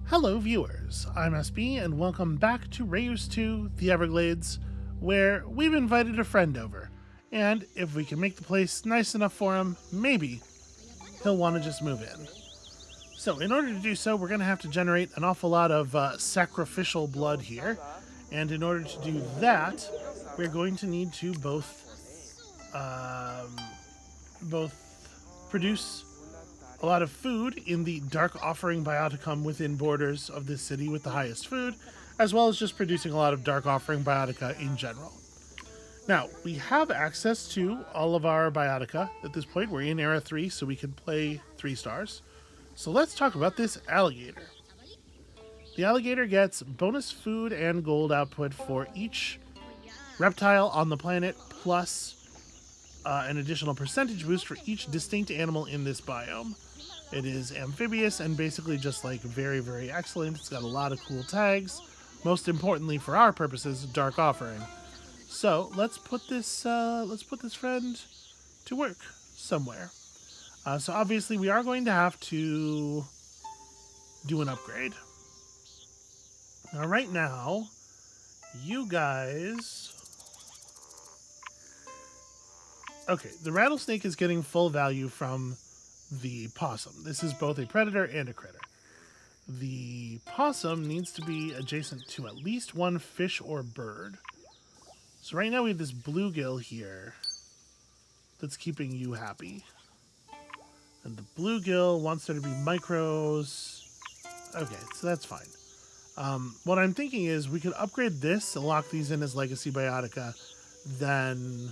Hello viewers, I'm SB and welcome back to Reus 2, the Everglades, where we've invited a friend over, and if we can make the place nice enough for him, maybe he'll want to just move in. So in order to do so, we're going to have to generate an awful lot of sacrificial blood here, and in order to do that, we're going to need to both produce a lot of food in the dark offering bioticum within borders of this city with the highest food, as well as just producing a lot of dark offering biotica in general. Now, we have access to all of our biotica at this point. We're in Era 3, so we can play 3 stars. So let's talk about this alligator. The alligator gets bonus food and gold output for each reptile on the planet, plus an additional percentage boost for each distinct animal in this biome. It is amphibious and basically just like very, very excellent. It's got a lot of cool tags. Most importantly, for our purposes, dark offering. So let's put this friend to work somewhere. So obviously, we are going to have to do an upgrade. Now, right now, you guys. Okay, the rattlesnake is getting full value from the possum. This is both a predator and a critter. The possum needs to be adjacent to at least one fish or bird. So right now we have this bluegill here that's keeping you happy. And the bluegill wants there to be micros. Okay, so that's fine. What I'm thinking is we could upgrade this and lock these in as Legacy Biotica, then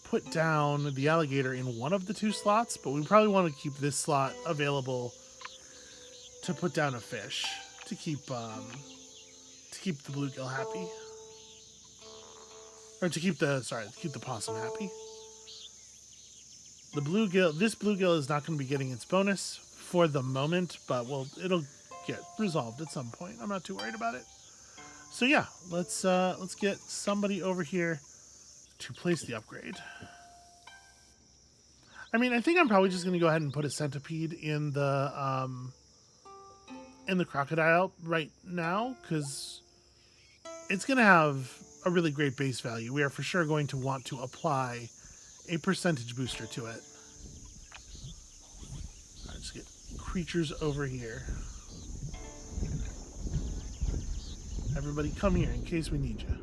put down the alligator in one of the 2 slots, but we probably want to keep this slot available to put down a fish to keep the bluegill happy, or to keep the possum happy. This bluegill is not going to be getting its bonus for the moment, but it'll get resolved at some point. I'm not too worried about it. So yeah, let's get somebody over here to place the upgrade. I mean, I think I'm probably just going to go ahead and put a centipede in the crocodile right now, because it's going to have a really great base value. We are for sure going to want to apply a percentage booster to it. All right, let's get creatures over here. Everybody come here in case we need you.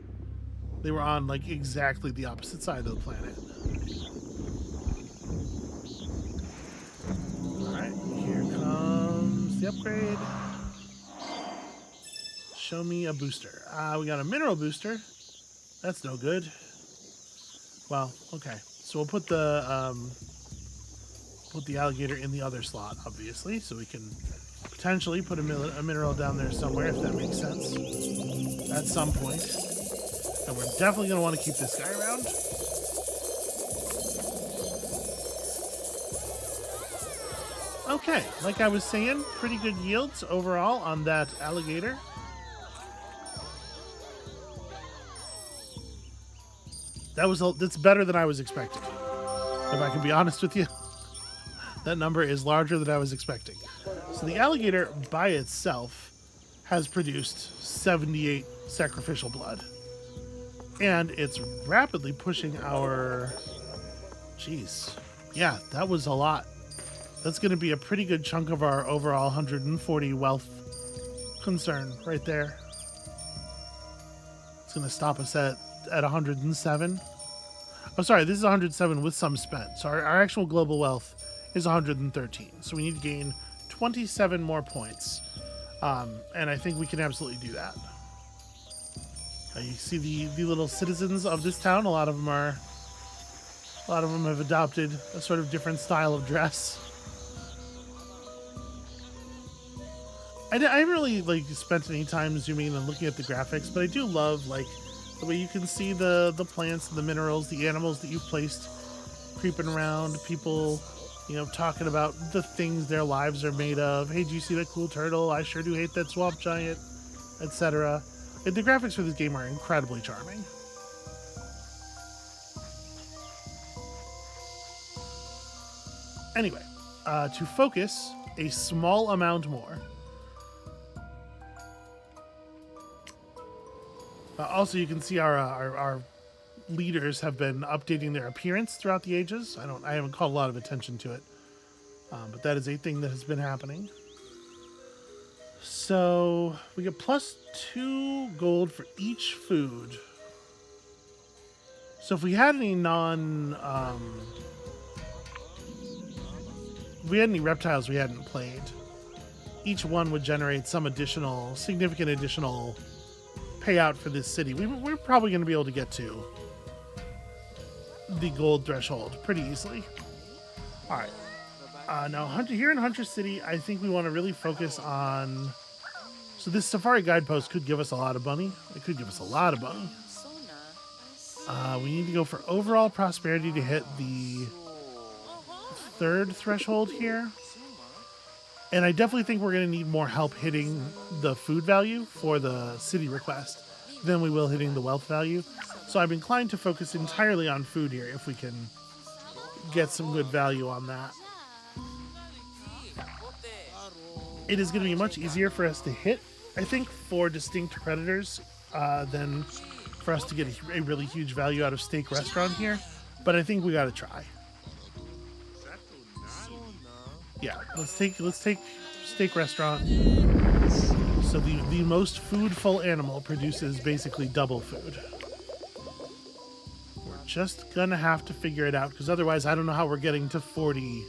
They were on like exactly the opposite side of the planet. Alright, here comes the upgrade. Show me a booster. We got a mineral booster. That's no good. Well, okay. So we'll put the alligator in the other slot, obviously, so we can potentially put a mineral down there somewhere, if that makes sense, at some point. And we're definitely going to want to keep this guy around. Okay, like I was saying, pretty good yields overall on that alligator. That's better than I was expecting. If I can be honest with you, that number is larger than I was expecting. So the alligator by itself has produced 78 sacrificial blood. And it's rapidly pushing our... Jeez. Yeah, that was a lot. That's going to be a pretty good chunk of our overall 140 wealth concern right there. It's going to stop us at 107. I'm sorry, this is 107 with some spent. So our actual global wealth is 113. So we need to gain 27 more points. And I think we can absolutely do that. You see the little citizens of this town. A lot of them have adopted a sort of different style of dress. I haven't really spent any time zooming in and looking at the graphics, but I do love the way you can see the plants, the minerals, the animals that you've placed creeping around. People, talking about the things their lives are made of. Hey, do you see that cool turtle? I sure do hate that swamp giant, etc. The graphics for this game are incredibly charming. Anyway, to focus a small amount more, Also, you can see our leaders have been updating their appearance throughout the ages. I haven't called a lot of attention to it, but that is a thing that has been happening. So we get +2 gold for each food. So if we had any if we had any reptiles we hadn't played, each one would generate some significant additional payout for this city. We're probably going to be able to get to the gold threshold pretty easily. All right. Now, here in Hunter City, I think we want to really focus on... So this safari guidepost could give us a lot of money. It could give us a lot of money. We need to go for overall prosperity to hit the 3rd threshold here. And I definitely think we're going to need more help hitting the food value for the city request than we will hitting the wealth value. So I'm inclined to focus entirely on food here if we can get some good value on that. It is going to be much easier for us to hit, I think, 4 distinct predators than for us to get a really huge value out of Steak Restaurant here. But I think we got to try. Yeah, let's take Steak Restaurant. So the most foodful animal produces basically double food. We're just gonna have to figure it out because otherwise I don't know how we're getting to 40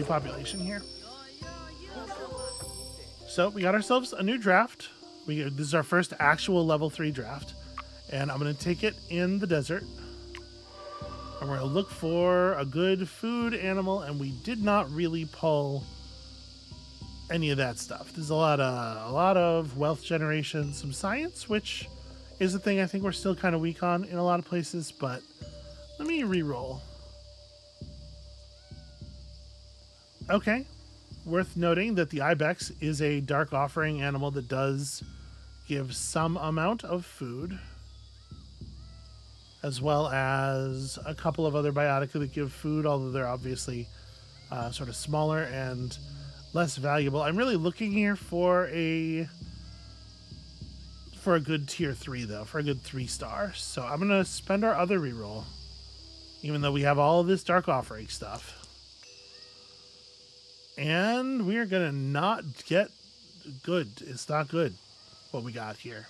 population here. So we got ourselves a new draft. This is our first actual level 3 draft, and I'm gonna take it in the desert. And we're going to look for a good food animal, and we did not really pull any of that stuff. There's a lot of wealth generation, some science, which is a thing I think we're still kind of weak on in a lot of places, but let me re-roll. Okay. Worth noting that the ibex is a dark offering animal that does give some amount of food, as well as a couple of other biotica that give food, although they're obviously sort of smaller and less valuable. I'm really looking here for a good tier 3, though, for a good 3-star. So I'm going to spend our other reroll, even though we have all of this dark offering stuff. And we are going to not get good. It's not good what we got here.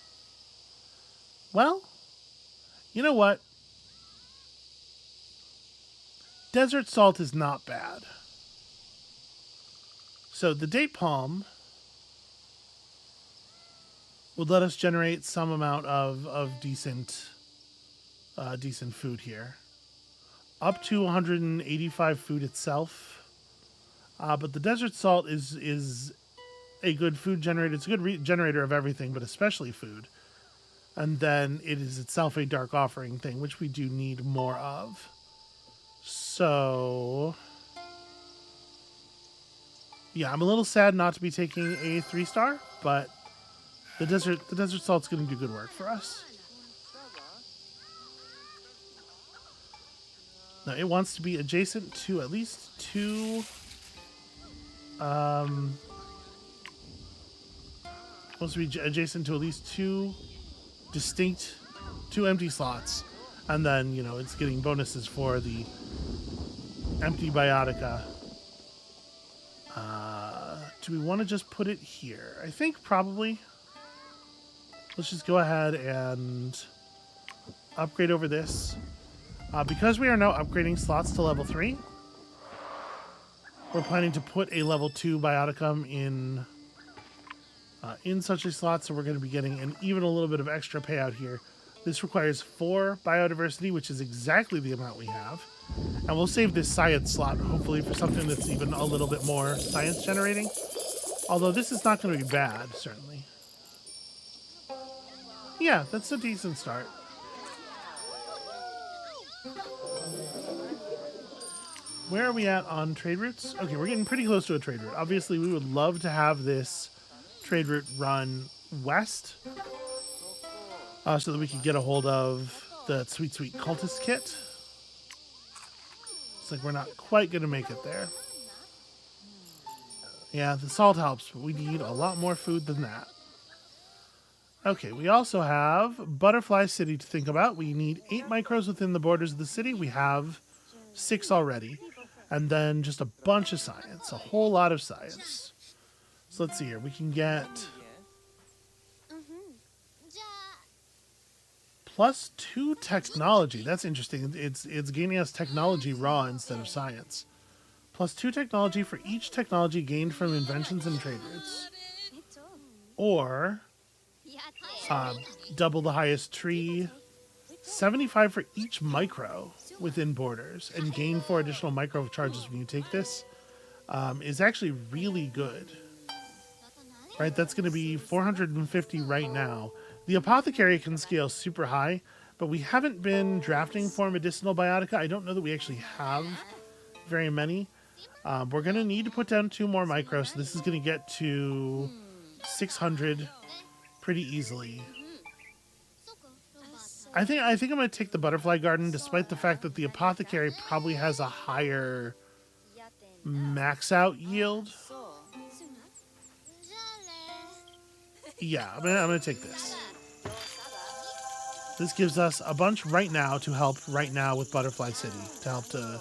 Well, you know what? Desert salt is not bad. So the date palm would let us generate some amount of decent food here. Up to 185 food itself. But the desert salt is a good food generator. It's a good generator of everything, but especially food. And then it is itself a dark offering thing, which we do need more of. So, yeah, I'm a little sad not to be taking a 3-star, but the desert salt's going to do good work for us. Now, it wants to be adjacent to at least 2... wants to be adjacent to at least 2 distinct 2 empty slots, and then it's getting bonuses for the empty biotica. Do we want to just put it here? I think probably. Let's just go ahead and upgrade over this. Because we are now upgrading slots to level 3, we're planning to put a level 2 bioticum in such a slot, so we're going to be getting even a little bit of extra payout here. This requires 4 biodiversity, which is exactly the amount we have. And we'll save this science slot, hopefully, for something that's even a little bit more science generating. Although this is not going to be bad, certainly. Yeah, that's a decent start. Where are we at on trade routes? Okay, we're getting pretty close to a trade route. Obviously, we would love to have this trade route run west so that we could get a hold of the sweet cultist kit. It's like we're not quite going to make it there. Yeah, the salt helps, but we need a lot more food than that. Okay, we also have Butterfly City to think about. We need 8 micros within the borders of the city. We have 6 already. And then just a bunch of science, a whole lot of science. So let's see here. We can get +2 technology. That's interesting. It's gaining us technology raw instead of science. +2 technology for each technology gained from inventions and trade routes. Or double the highest tree. 75 for each micro within borders, and gain 4 additional micro charges when you take this is actually really good. Right, that's going to be 450 right now. The apothecary can scale super high, but we haven't been drafting for medicinal biotica. I don't know that we actually have very many. We're going to need to put down 2 more micros, so this is going to get to 600 pretty easily. I think I'm going to take the butterfly garden, despite the fact that the apothecary probably has a higher max out yield. Yeah, I'm gonna take this. This gives us a bunch right now to help right now with Butterfly City, to help to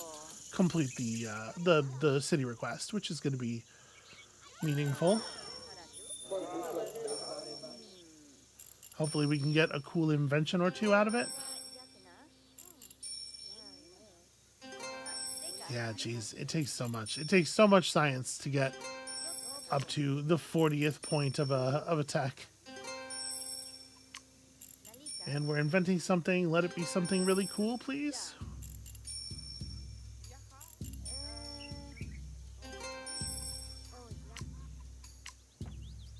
complete the city request, which is going to be meaningful. Hopefully we can get a cool invention or 2 out of it. Yeah, geez, it takes so much. It takes so much science to get up to the 40th point of a tech. And we're inventing something. Let it be something really cool, please.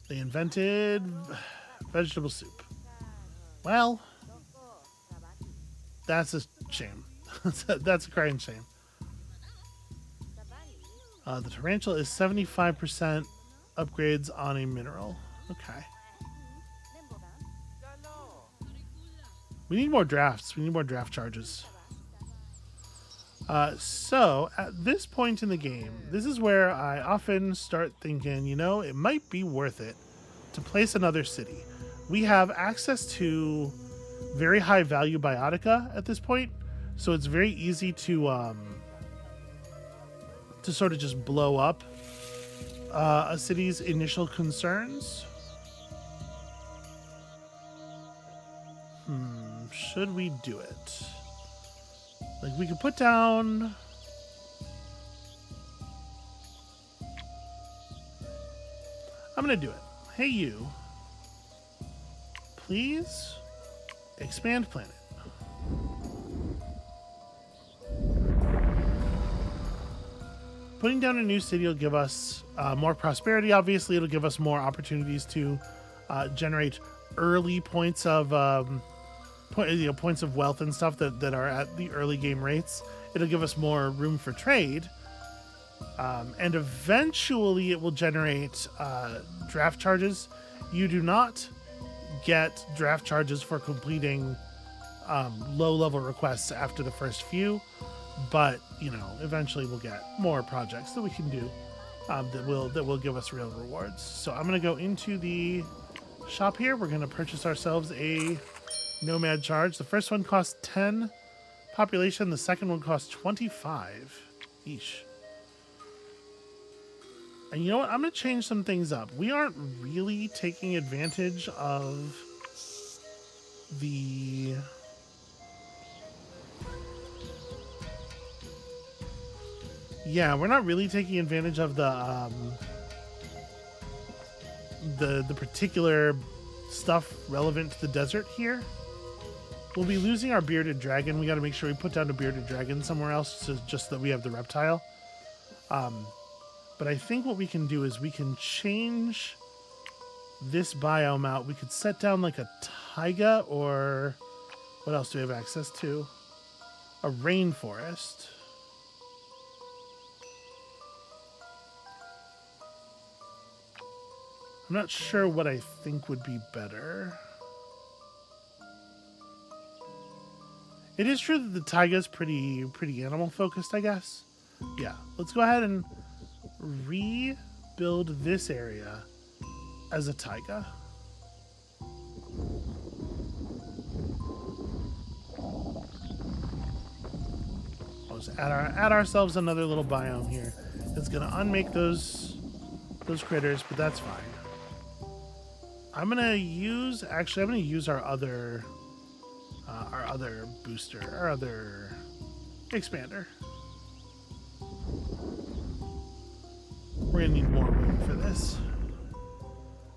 They invented vegetable soup. Well, that's a shame. That's a crying shame. The tarantula is 75% upgrades on a mineral. Okay. We need more drafts. We need more draft charges. So, at this point in the game, this is where I often start thinking, you know, it might be worth it to place another city. We have access to very high value biotica at this point, so it's very easy to sort of just blow up a city's initial concerns. Should we do it? Like, we could put down... I'm gonna do it. Hey, you. Please expand planet. Putting down a new city will give us more prosperity. Obviously, it'll give us more opportunities to generate early points of points of wealth and stuff that are at the early game rates. It'll give us more room for trade, and eventually it will generate draft charges. You do not get draft charges for completing low-level requests after the first few, but you know, eventually we'll get more projects that we can do that will give us real rewards. So I'm going to go into the shop here. We're going to purchase ourselves a nomad charge. The first one costs 10 population. The second one costs 25 each. And you know what? I'm going to change some things up. We aren't really taking advantage of the... Yeah, we're not really taking advantage of the particular stuff relevant to the desert here. We'll be losing our bearded dragon. We got to make sure we put down a bearded dragon somewhere else, so just that we have the reptile. But I think what we can do is we can change this biome out. We could set down like a taiga, or what else do we have access to? A rainforest. I'm not sure what I think would be better. It is true that the taiga is pretty animal focused, I guess. Yeah, let's go ahead and rebuild this area as a taiga. just add ourselves another little biome here. It's gonna unmake those critters, but that's fine. I'm gonna use our other booster, our other expander. We're gonna need more room for this.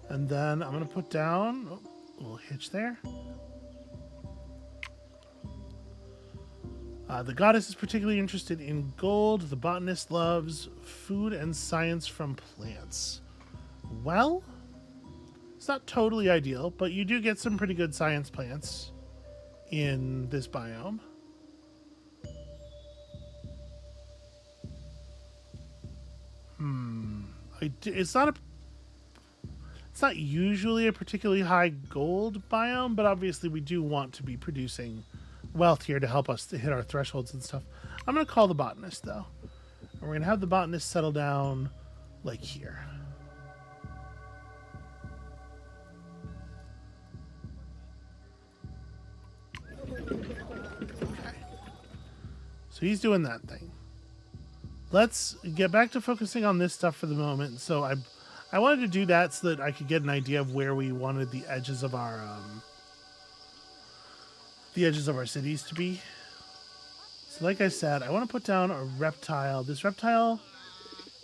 And then I'm gonna put down a little hitch there. The goddess is particularly interested in gold. The botanist loves food and science from plants. Well, it's not totally ideal, but you do get some pretty good science plants in this biome. It's not usually a particularly high gold biome, but obviously we do want to be producing wealth here to help us to hit our thresholds and stuff. I'm going to call the botanist, though. And we're going to have the botanist settle down like here. Okay. So he's doing that thing. Let's get back to focusing on this stuff for the moment. So I wanted to do that so that I could get an idea of where we wanted the edges of our cities to be. So like I said, I want to put down a reptile. This reptile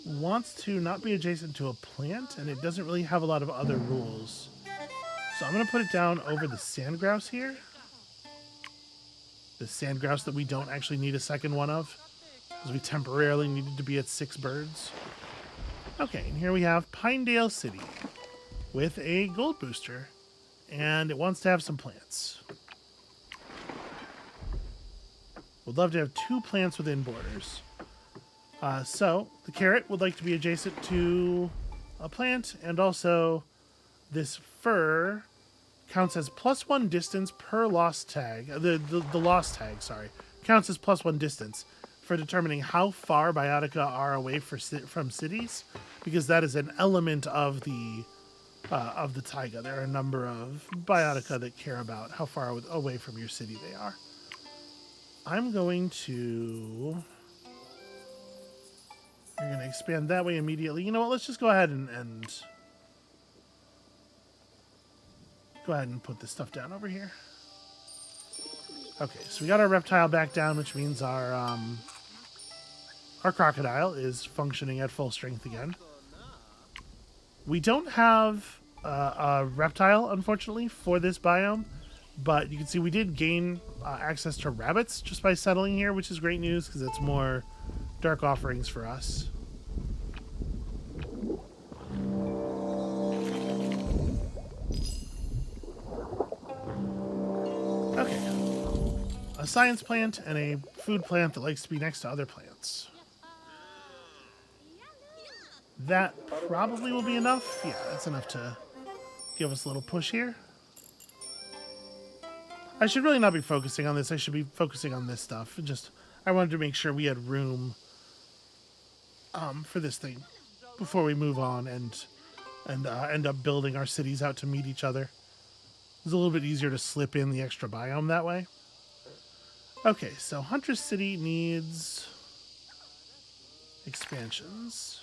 wants to not be adjacent to a plant, and it doesn't really have a lot of other rules. So I'm going to put it down over the sand grouse here. The sand grouse that we don't actually need a second one of, because we temporarily needed to be at 6 birds. Okay, and here we have Pinedale City with a gold booster, and it wants to have some plants. Would love to have 2 plants within borders. So the carrot would like to be adjacent to a plant, and also this fur counts as +1 distance per lost tag. The lost tag, sorry, counts as +1 distance for determining how far biotica are away from cities, because that is an element of the taiga. There are a number of biotica that care about how far away from your city they are. I'm going to... You're going to expand that way immediately. You know what? Let's just go ahead and put this stuff down over here. Okay, so we got our reptile back down, which means our crocodile is functioning at full strength again. We don't have a reptile, unfortunately, for this biome, but you can see we did gain access to rabbits just by settling here, which is great news because it's more dark offerings for us. Okay. A science plant and a food plant that likes to be next to other plants. That probably will be enough. Yeah, that's enough to give us a little push here. I should really not be focusing on this. I should be focusing on this stuff. I wanted to make sure we had room for this thing before we move on and end up building our cities out to meet each other. It's a little bit easier to slip in the extra biome that way. Okay, so Huntress City needs expansions.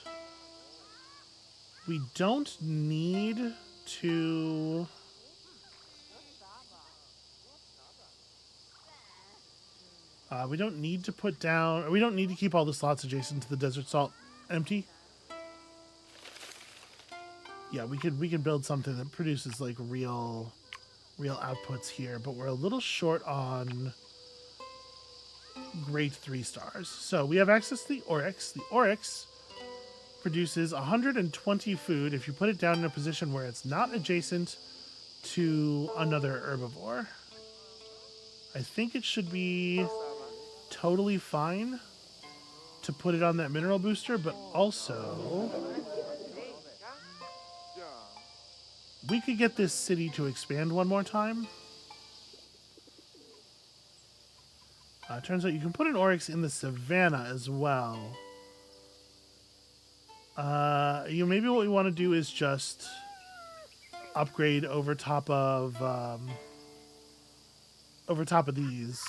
We don't need to... we don't need to put down... We don't need to keep all the slots adjacent to the desert salt empty. Yeah, we could build something that produces like real outputs here, but we're a little short on grade 3 stars. So we have access to the oryx. The oryx produces 120 food if you put it down in a position where it's not adjacent to another herbivore. I think it should be totally fine to put it on that mineral booster, but also we could get this city to expand one more time. Turns out you can put an oryx in the savannah as well. Maybe what we want to do is just upgrade over top of these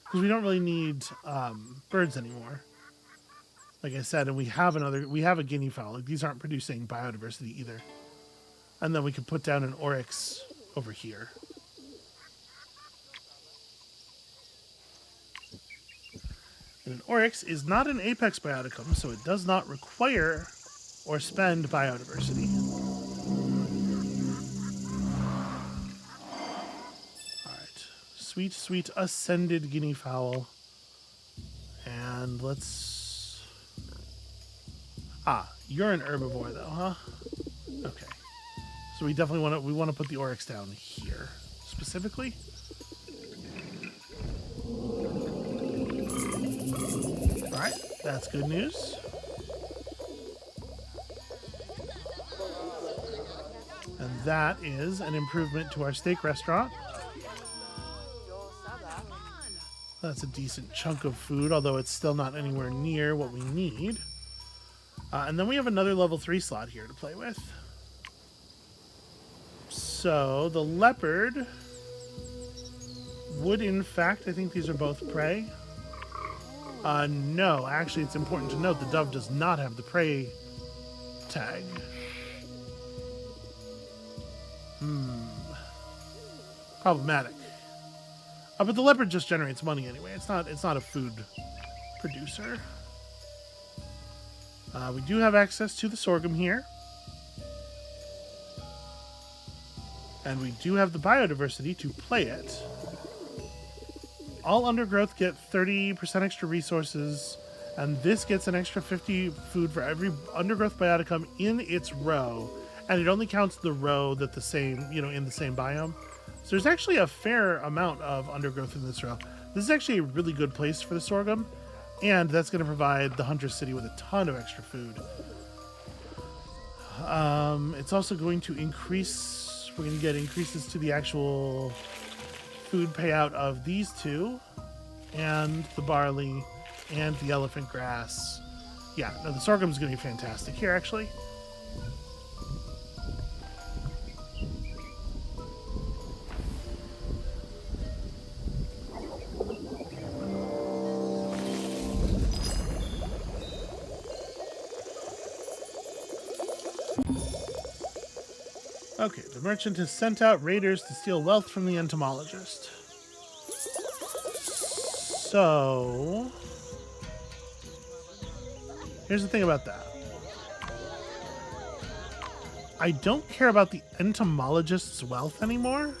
because we don't really need birds anymore. Like I said, and we have a guinea fowl. Like, these aren't producing biodiversity either. And then we can put down an oryx over here. And an oryx is not an apex bioticum, so it does not require or spend biodiversity. Alright. Sweet, sweet ascended guinea fowl. And let's... Ah, you're an herbivore though, huh? Okay. So we definitely want to put the oryx down here specifically. All right, that's good news. And that is an improvement to our steak restaurant. That's a decent chunk of food, although it's still not anywhere near what we need. And then we have another level 3 slot here to play with. So the leopard would, in fact, I think these are both prey. No, actually, it's important to note the dove does not have the prey tag. Problematic. But the leopard just generates money anyway. It's not a food producer. We do have access to the sorghum here. And we do have the biodiversity to play it. All undergrowth get 30% extra resources, and this gets an extra 50 food for every undergrowth bioticum in its row, and it only counts the row that the same, in the same biome. So there's actually a fair amount of undergrowth in this row. This is actually a really good place for the sorghum, and that's going to provide the Huntress City with a ton of extra food. It's also going to increase... We're going to get increases to the actual food payout of these two, and the barley, and the elephant grass. Yeah, no, the sorghum's going to be fantastic here, actually. Okay, the merchant has sent out raiders to steal wealth from the entomologist. So... here's the thing about that. I don't care about the entomologist's wealth anymore.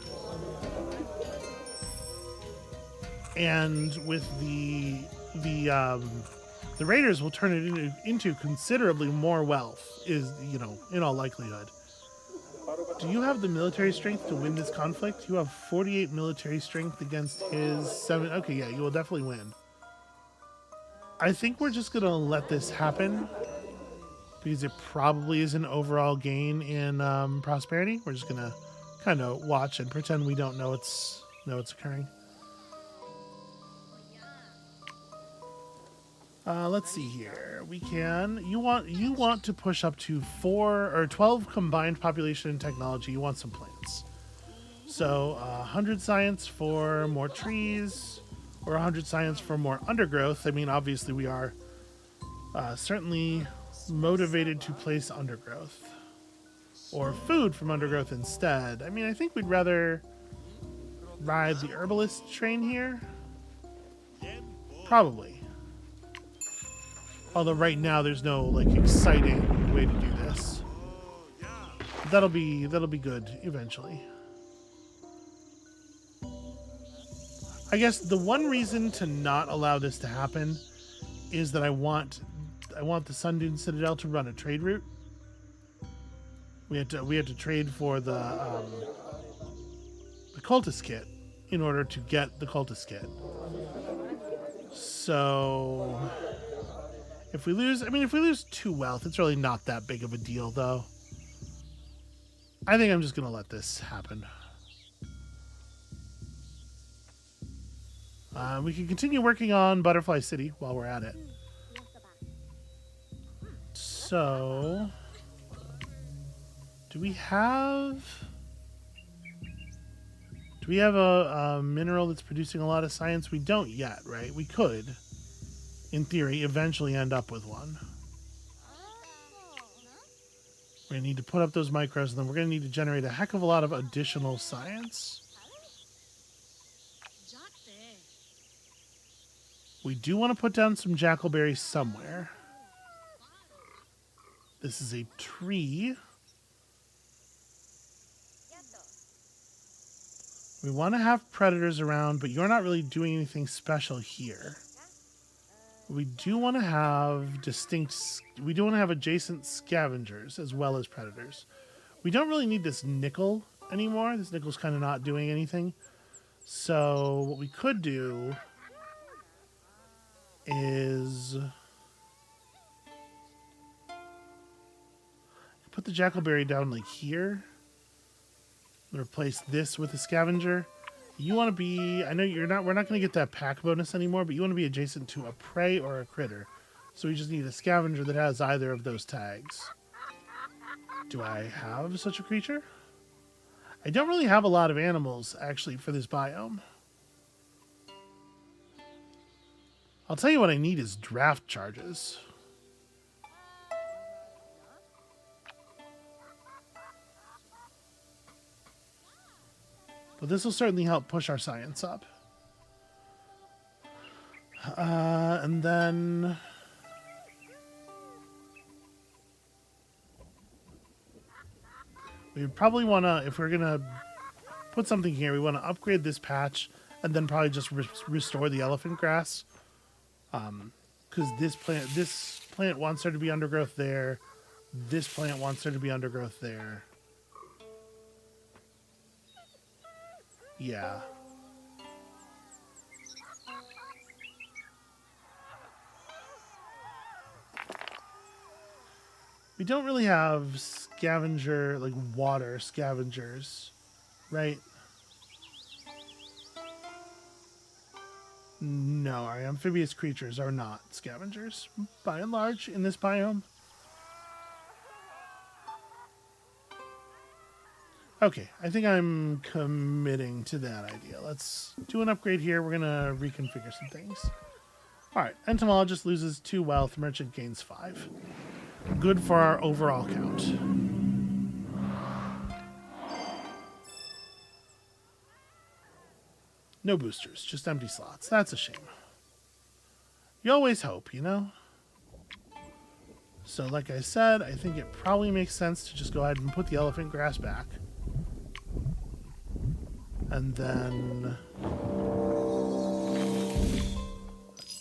And with the raiders will turn it into considerably more wealth, in all likelihood. Do you have the military strength to win this conflict? You have 48 military strength against his 7. Okay, yeah, you will definitely win. I think we're just going to let this happen because it probably is an overall gain in prosperity. We're just going to kind of watch and pretend we don't know it's occurring. Let's see here. We can. You want to push up to 4 or 12 combined population and technology. You want some plants. So 100 science for more trees, or 100 science for more undergrowth. I mean, obviously we are certainly motivated to place undergrowth or food from undergrowth instead. I mean, I think we'd rather ride the herbalist train here. Probably. Although right now there's no exciting way to do this. That'll be good eventually. I guess the one reason to not allow this to happen is that I want the Sun Dune Citadel to run a trade route. We had to trade for the cultist kit in order to get the cultist kit. So if we lose 2 wealth, it's really not that big of a deal, though. I think I'm just going to let this happen. We can continue working on Butterfly City while we're at it. So, do we have Do we have a mineral that's producing a lot of science? We don't yet, right? We could, in theory, eventually end up with one. We're going to need to put up those micros, and then we're going to need to generate a heck of a lot of additional science. We do want to put down some jackalberries somewhere. This is a tree. We want to have predators around, but you're not really doing anything special here. We do want to have we do want to have adjacent scavengers as well as predators. We don't really need this nickel anymore. This nickel's kind of not doing anything. So what we could do is put the jackalberry down like here. Replace this with a scavenger. You want to be, I know we're not going to get that pack bonus anymore, but you want to be adjacent to a prey or a critter. So we just need a scavenger that has either of those tags. Do I have such a creature? I don't really have a lot of animals, actually, for this biome. I'll tell you what I need is draft charges. But this will certainly help push our science up. And then we probably want to, if we're going to put something here, we want to upgrade this patch and then probably just restore the elephant grass. Because this plant wants there to be undergrowth there. This plant wants there to be undergrowth there. Yeah. We don't really have scavenger, like water scavengers, right? No, our amphibious creatures are not scavengers, by and large, in this biome. Okay, I think I'm committing to that idea. Let's do an upgrade here. We're going to reconfigure some things. Alright, entomologist loses 2 wealth, merchant gains 5. Good for our overall count. No boosters, just empty slots. That's a shame. You always hope, you know? So like I said, I think it probably makes sense to just go ahead and put the elephant grass back. And then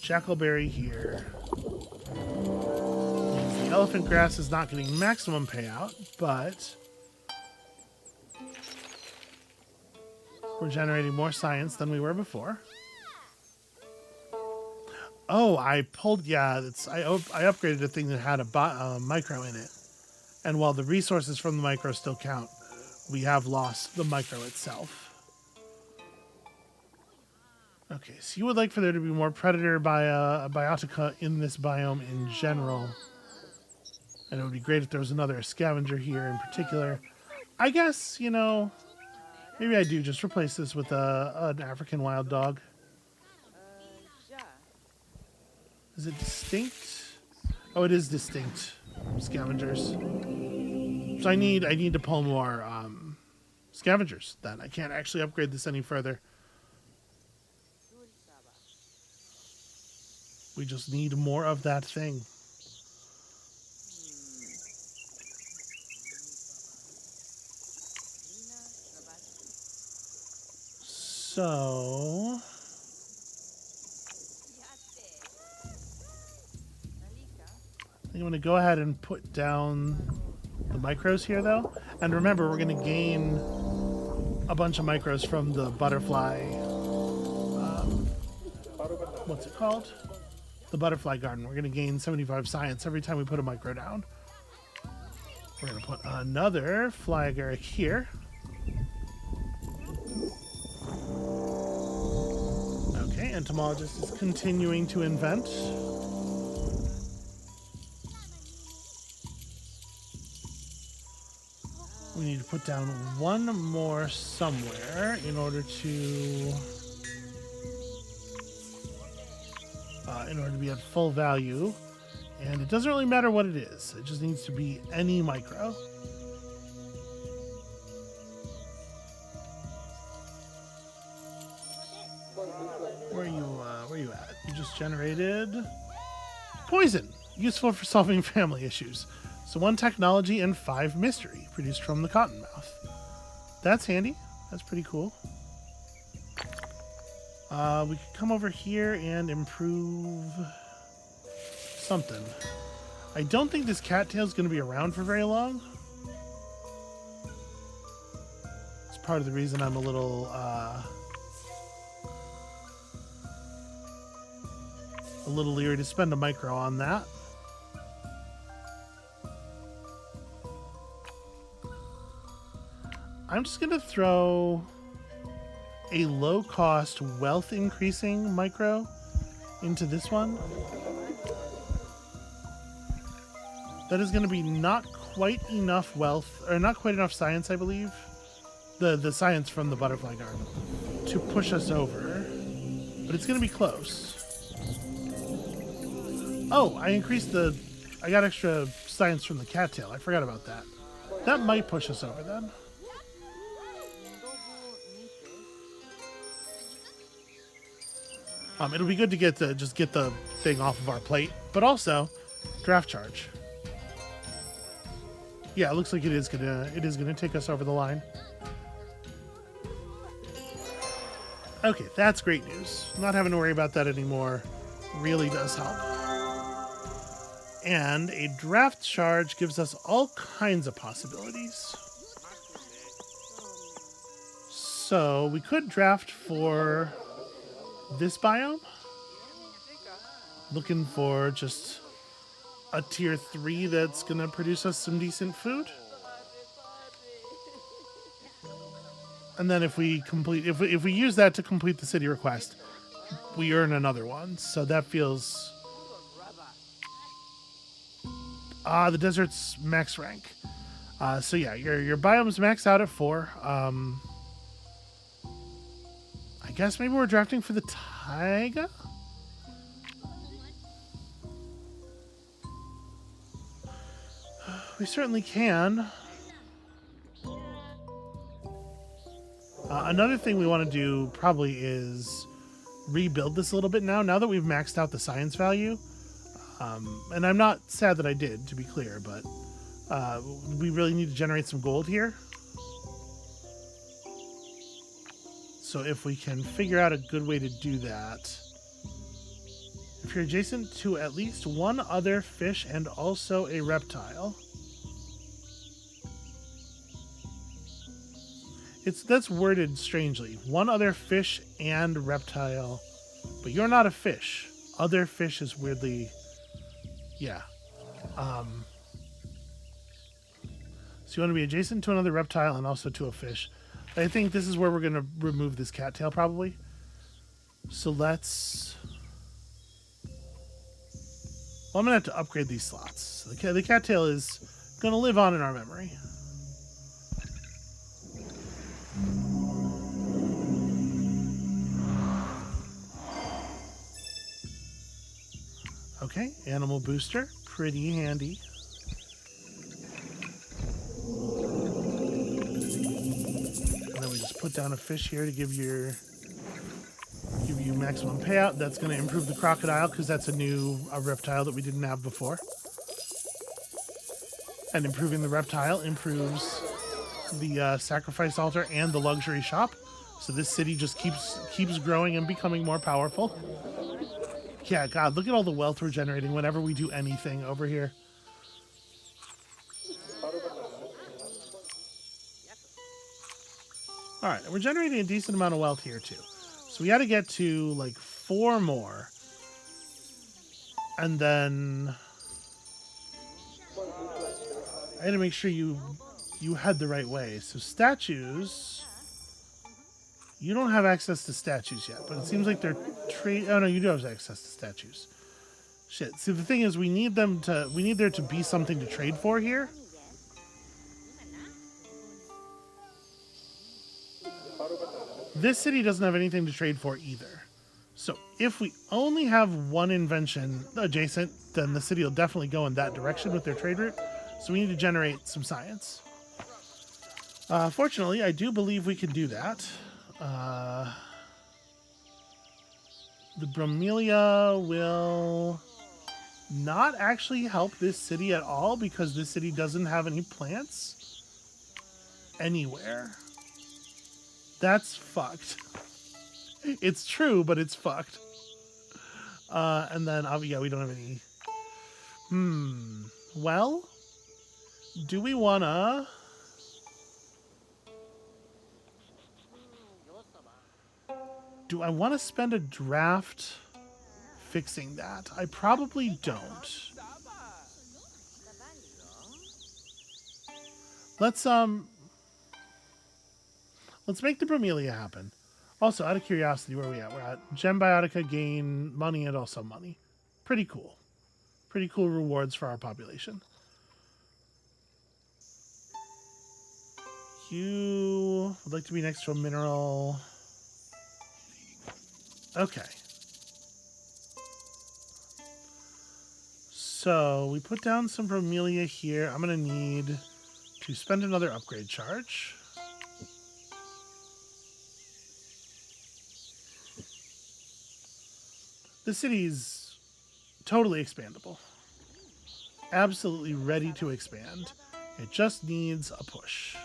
jackalberry here. The elephant grass is not getting maximum payout, but we're generating more science than we were before. Oh, I pulled, yeah, I upgraded a thing that had a micro in it. And while the resources from the micro still count, we have lost the micro itself. Okay, so you would like for there to be more predator biotica in this biome in general. And it would be great if there was another scavenger here in particular. I guess, you know, maybe I do just replace this with an African wild dog. Is it distinct? Oh, it is distinct. Scavengers. So I need to pull more scavengers then. I can't actually upgrade this any further. We just need more of that thing. So I'm going to go ahead and put down the micros here, though. And remember, we're going to gain a bunch of micros from the butterfly. What's it called? The butterfly garden. We're going to gain 75 science every time we put a micro down. We're going to put another fly agaric here. Okay, entomologist is continuing to invent. We need to put down one more somewhere in order to be at full value. And it doesn't really matter what it is. It just needs to be any micro. Where you at? You just generated poison, useful for solving family issues. So 1 technology and 5 mystery, produced from the cottonmouth. That's handy. That's pretty cool. We could come over here and improve something. I don't think this cattail is going to be around for very long. It's part of the reason I'm a little leery to spend a micro on that. I'm just going to throw a low-cost wealth-increasing micro into this one. That is going to be not quite enough wealth, or not quite enough science, I believe. The science from the butterfly garden to push us over. But it's going to be close. Oh, I got extra science from the cattail. I forgot about that. That might push us over then. It'll be good to just get the thing off of our plate, but also draft charge. Yeah, it looks like it is gonna take us over the line. Okay, that's great news. Not having to worry about that anymore really does help. And a draft charge gives us all kinds of possibilities. So we could draft for this biome. Looking for just a tier 3 that's gonna produce us some decent food. And then if we use that to complete the city request, we earn another one. So that feels the desert's max rank. So yeah, your biome's max out at 4. I guess maybe we're drafting for the taiga? We certainly can. Another thing we want to do probably is rebuild this a little bit now that we've maxed out the science value. And I'm not sad that I did, to be clear, but we really need to generate some gold here. So if we can figure out a good way to do that. If you're adjacent to at least one other fish and also a reptile. That's worded strangely. One other fish and reptile. But you're not a fish. Other fish is weirdly... Yeah. So you want to be adjacent to another reptile and also to a fish. I think this is where we're going to remove this cattail, probably. So let's... Well, I'm going to have to upgrade these slots. The cattail is going to live on in our memory. Okay, animal booster. Pretty handy. Put down a fish here to give you maximum payout. That's going to improve the crocodile because that's a reptile that we didn't have before. And improving the reptile improves the sacrifice altar and the luxury shop. So this city just keeps growing and becoming more powerful. Yeah, God, look at all the wealth we're generating whenever we do anything over here. All right, we're generating a decent amount of wealth here, too. So we got to get to, like, 4 more. And then... I had to make sure you head the right way. So statues... You don't have access to statues yet, but it seems like they're oh, no, you do have access to statues. Shit. See, the thing is, we need there to be something to trade for here. This city doesn't have anything to trade for either. So if we only have one invention adjacent, then the city will definitely go in that direction with their trade route. So we need to generate some science. Fortunately, I do believe we can do that. The bromelia will not actually help this city at all because this city doesn't have any plants anywhere. That's fucked. It's true, but it's fucked. And then, yeah, we don't have any. Well, do we wanna? Do I want to spend a draft fixing that? I probably don't. Let's make the bromelia happen. Also, out of curiosity, where are we at? We're at Gem Biotica, gain money and also money. Pretty cool. Pretty cool rewards for our population. You would like to be next to a mineral. Okay. So we put down some bromelia here. I'm going to need to spend another upgrade charge. The city's totally expandable. Absolutely ready to expand. It just needs a push.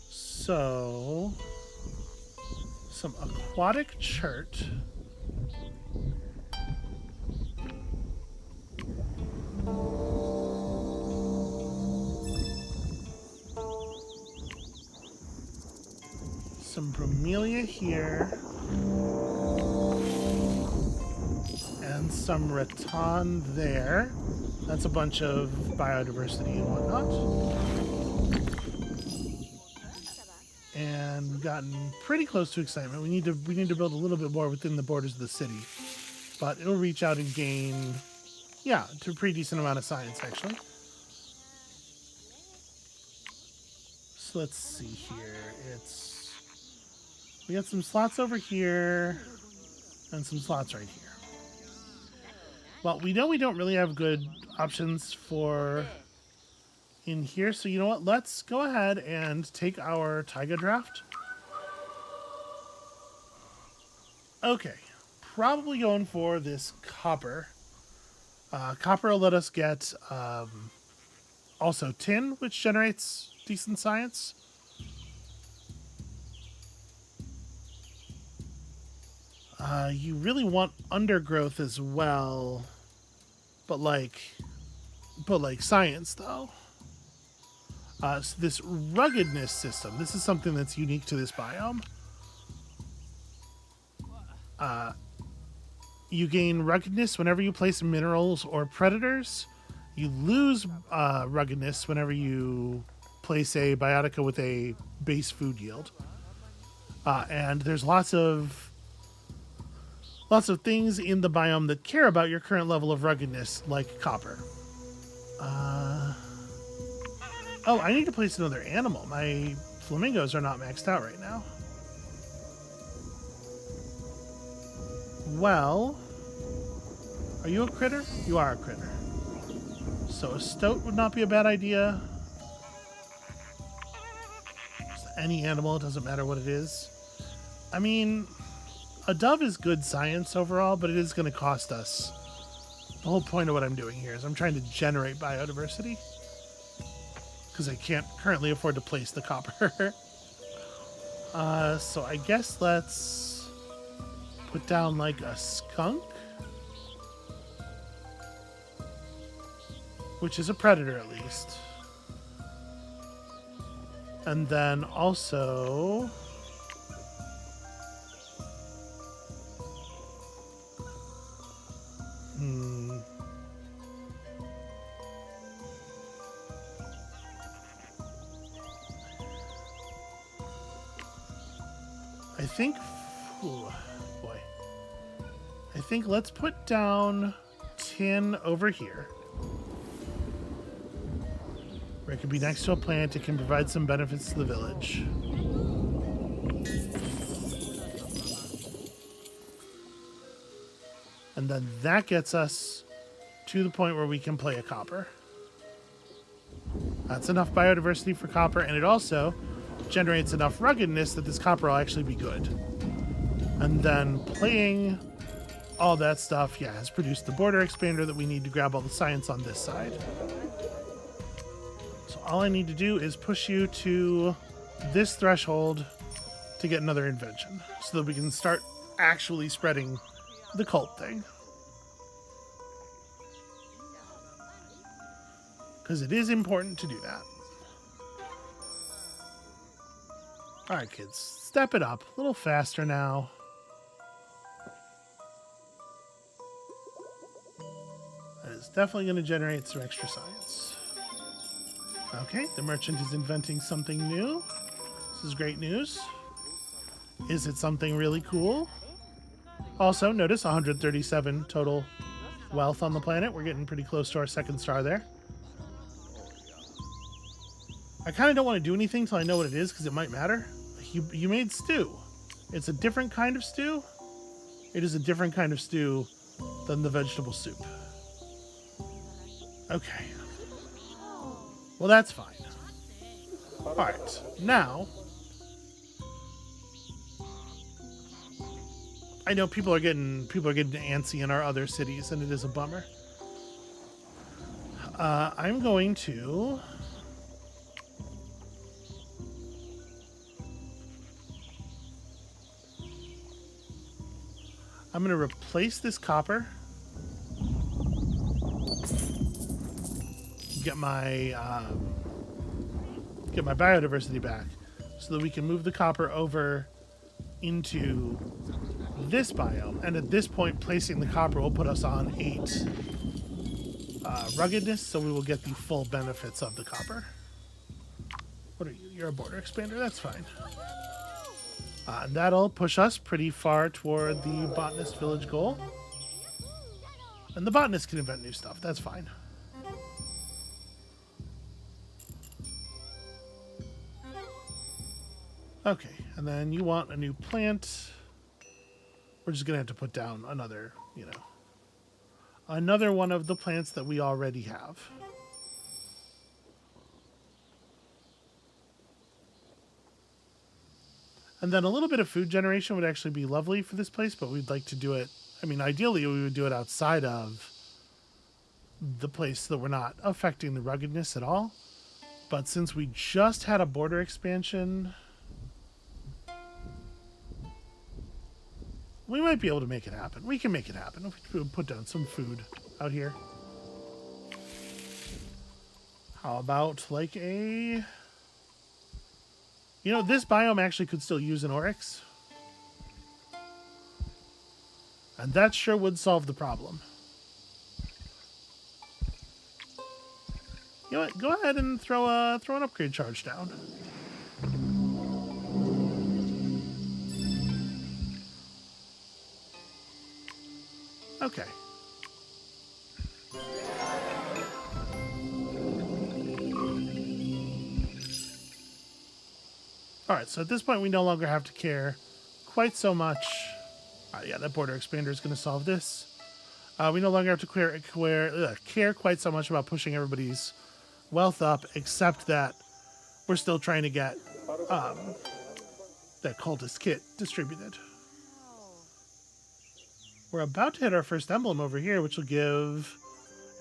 So, some aquatic chert. Some bromelia here. And some rattan there. That's a bunch of biodiversity and whatnot. And we've gotten pretty close to excitement. We need to build a little bit more within the borders of the city. But it'll reach out and gain, yeah, to a pretty decent amount of science, actually. So let's see here. We got some slots over here and some slots right here. Well, we know we don't really have good options for in here, so you know what? Let's go ahead and take our Taiga draft. Okay, probably going for this copper. Copper will let us get also tin, which generates decent science. You really want undergrowth as well, but like science though. So this ruggedness system, this is something that's unique to this biome. You gain ruggedness whenever you place minerals or predators. You lose ruggedness whenever you place a biotica with a base food yield. And there's lots of things in the biome that care about your current level of ruggedness, like copper. Oh, I need to place another animal. My flamingos are not maxed out right now. Well, are you a critter? You are a critter. So a stoat would not be a bad idea. Just any animal, it doesn't matter what it is. I mean, a dove is good science overall, but it is going to cost us. The whole point of what I'm doing here is I'm trying to generate biodiversity. Because I can't currently afford to place the copper. So I guess let's put down like a skunk. Which is a predator at least. And then also... I think... Ooh, boy. I think let's put down tin over here. Or it could be next to a plant. It can provide some benefits to the village. And then that gets us to the point where we can play a copper. That's enough biodiversity for copper, and it also generates enough ruggedness that this copper will actually be good. And then playing all that stuff, yeah, has produced the border expander that we need to grab all the science on this side. So all I need to do is push you to this threshold to get another invention so that we can start actually spreading the cult thing. Because it is important to do that. Alright, kids. Step it up. A little faster now. That is definitely going to generate some extra science. Okay, the merchant is inventing something new. This is great news. Is it something really cool? Also, notice 137 total wealth on the planet. We're getting pretty close to our second star there. I kind of don't want to do anything until I know what it is because it might matter. You made stew. It's a different kind of stew. It is a different kind of stew than the vegetable soup. Okay. Well, that's fine. All right. Now, I know people are getting antsy in our other cities, and it is a bummer. I'm going to. I'm going to replace this copper. Get my biodiversity back so that we can move the copper over into this biome. And at this point, placing the copper will put us on 8 ruggedness, so we will get the full benefits of the copper. What are you? You're a border expander? That's fine. And that'll push us pretty far toward the botanist village goal. And the botanist can invent new stuff. That's fine. Okay, and then you want a new plant. We're just going to have to put down another, another one of the plants that we already have. And then a little bit of food generation would actually be lovely for this place, but we'd like to do it. I mean, ideally, we would do it outside of the place so that we're not affecting the ruggedness at all. But since we just had a border expansion, we might be able to make it happen. We can make it happen if we put down some food out here. How about like a... this biome actually could still use an oryx. And that sure would solve the problem. You know what? Go ahead and throw an upgrade charge down. Okay. Alright, so at this point we no longer have to care quite so much. Yeah, that border expander is going to solve this. We no longer have to care quite so much about pushing everybody's wealth up, except that we're still trying to get that cultist kit distributed. We're about to hit our first emblem over here, which will give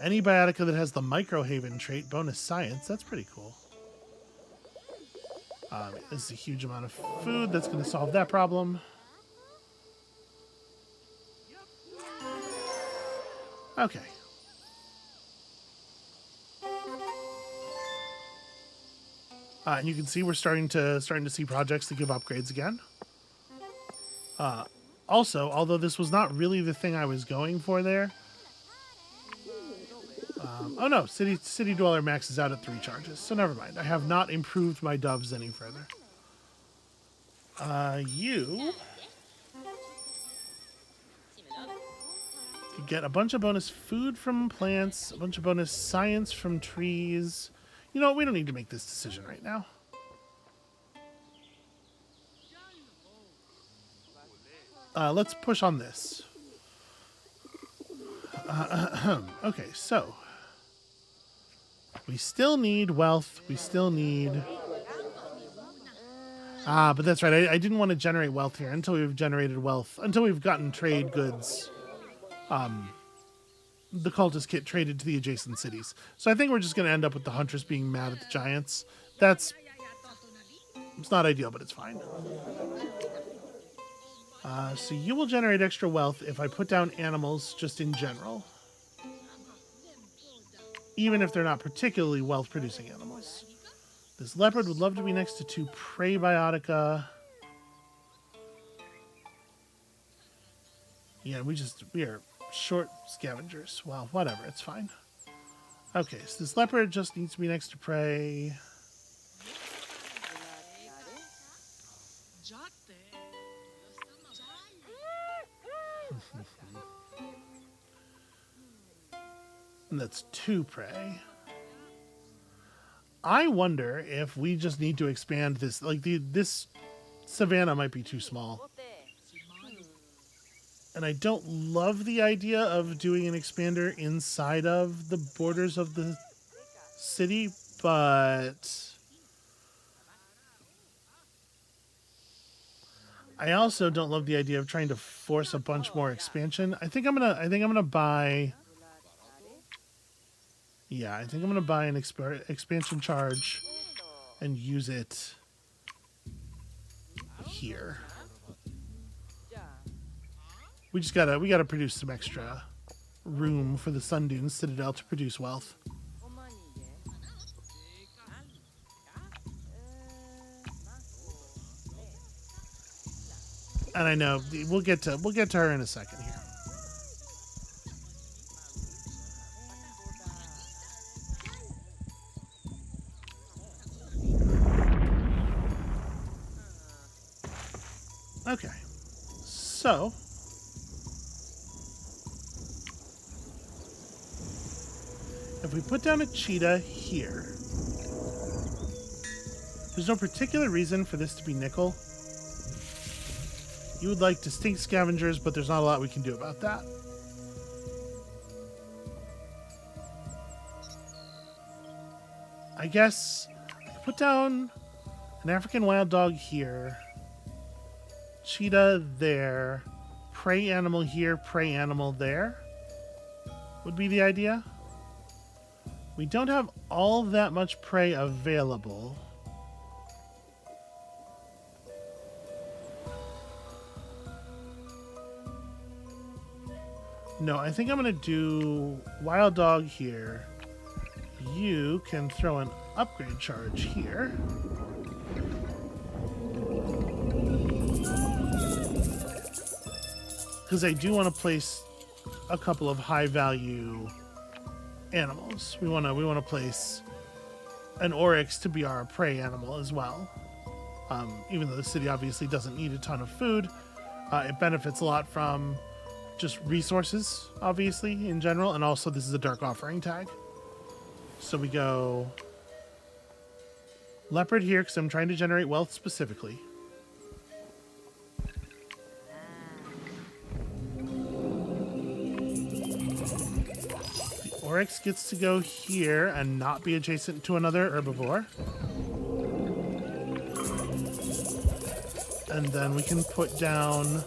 any biotica that has the microhaven trait bonus science. That's pretty cool. This is a huge amount of food that's going to solve that problem. Okay. And you can see we're starting to see projects that give upgrades again. Also, although this was not really the thing I was going for there. Oh no, City Dweller maxes out at 3 charges, so never mind. I have not improved my doves any further. You get a bunch of bonus food from plants, a bunch of bonus science from trees. You know what? We don't need to make this decision right now. Let's push on this. Okay, so we still need wealth. We still need... but that's right. I didn't want to generate wealth here until we've generated wealth, until we've gotten trade goods. The cultist kit traded to the adjacent cities. So I think we're just going to end up with the hunters being mad at the giants. It's not ideal, but it's fine. So you will generate extra wealth if I put down animals just in general. Even if they're not particularly wealth-producing animals. This leopard would love to be next to 2 prey biotica. Yeah, we are short scavengers. Well, whatever, it's fine. Okay, so this leopard just needs to be next to prey. And that's 2 prey. I wonder if we just need to expand this. Like, this savanna might be too small. And I don't love the idea of doing an expander inside of the borders of the city, but I also don't love the idea of trying to force a bunch more expansion. I think I'm gonna buy. Yeah, I think I'm gonna buy an expansion charge and use it here. We gotta produce some extra room for the Sun Dunes Citadel to produce wealth. And I know we'll get to her in a second here. Okay, so if we put down a cheetah here, there's no particular reason for this to be nickel. You would like distinct scavengers, but there's not a lot we can do about that. I guess put down an African wild dog here, cheetah there, prey animal here, prey animal there would be the idea. We don't have all that much prey available. No, I think I'm going to do wild dog here. You can throw an upgrade charge here. Because I do want to place a couple of high value animals. We want to place an oryx to be our prey animal as well. Even though the city obviously doesn't need a ton of food, it benefits a lot from just resources, obviously, in general, and also this is a dark offering tag. So we go leopard here because I'm trying to generate wealth specifically. The oryx gets to go here and not be adjacent to another herbivore. And then we can put down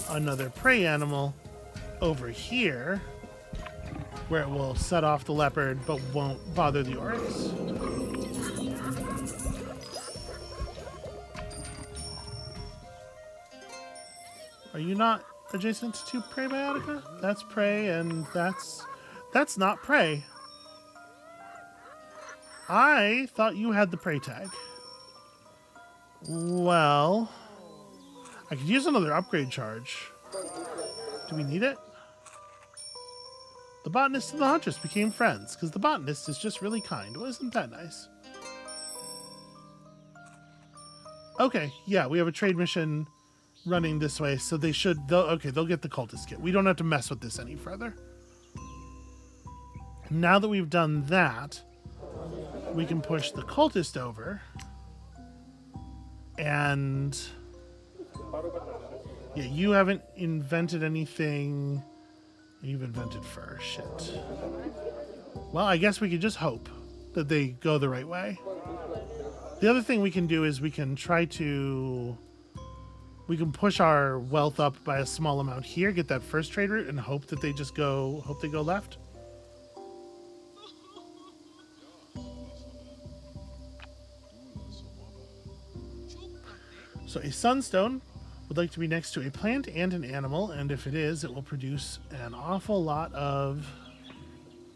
another prey animal over here where it will set off the leopard but won't bother the oryx. Are you not adjacent to prey biotica? That's prey and that's not prey. I thought you had the prey tag. Well, I could use another upgrade charge. Do we need it? The botanist and the huntress became friends because the botanist is just really kind. Well, isn't that nice? Okay, yeah, we have a trade mission running this way, so they'll get the cultist kit. We don't have to mess with this any further. Now that we've done that, we can push the cultist over. And yeah, you haven't invented anything. You've invented fur. Shit. Well, I guess we could just hope that they go the right way. The other thing we can do is we can try to... We can push our wealth up by a small amount here, get that first trade route, and hope that they just go... Hope they go left. So a sunstone would like to be next to a plant and an animal, and if it is, it will produce an awful lot of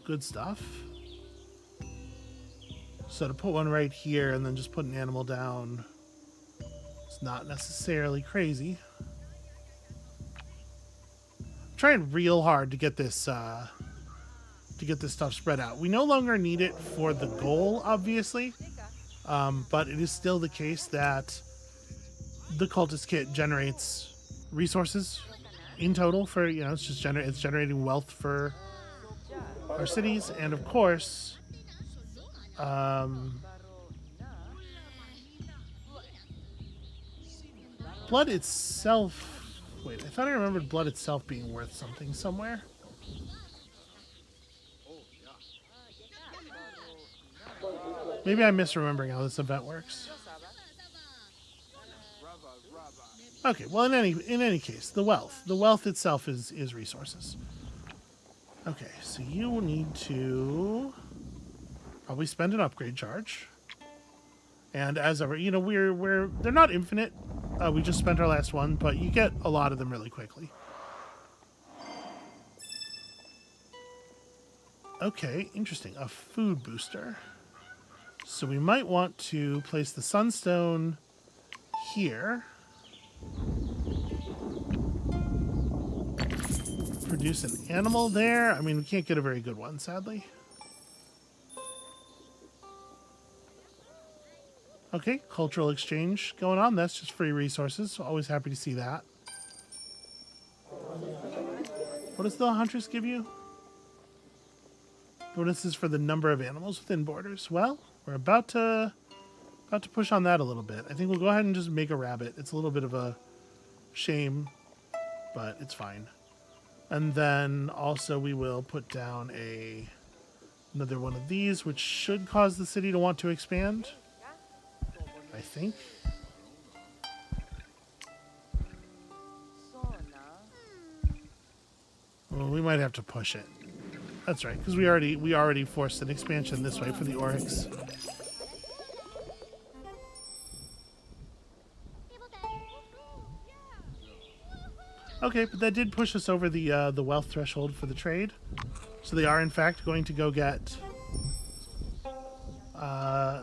good stuff. So to put one right here and then just put an animal down, it's not necessarily crazy. I'm trying real hard to get this stuff spread out. We no longer need it for the goal, obviously, but it is still the case that the cultist kit generates resources in total for, you know, it's just it's generating wealth for our cities, and of course, blood itself. Wait, I thought I remembered blood itself being worth something somewhere. Maybe I'm misremembering how this event works. Okay, well, in any case, the wealth itself is resources. Okay, so you will need to probably spend an upgrade charge. And as ever, you know, they're not infinite. We just spent our last one, but you get a lot of them really quickly. Okay, interesting. A food booster. So we might want to place the sunstone here. Produce an animal there. I mean, we can't get a very good one, sadly. Okay, cultural exchange going on. That's just free resources. Always happy to see that. What does the huntress give you? Bonuses for the number of animals within borders. Well, we're about to push on that a little bit. I think we'll go ahead and just make a rabbit. It's a little bit of a shame, but it's fine. And then also we will put down another one of these, which should cause the city to want to expand, I think. Well, we might have to push it. That's right, because we already forced an expansion this way for the oryx. Okay, but that did push us over the wealth threshold for the trade. So they are in fact going to go get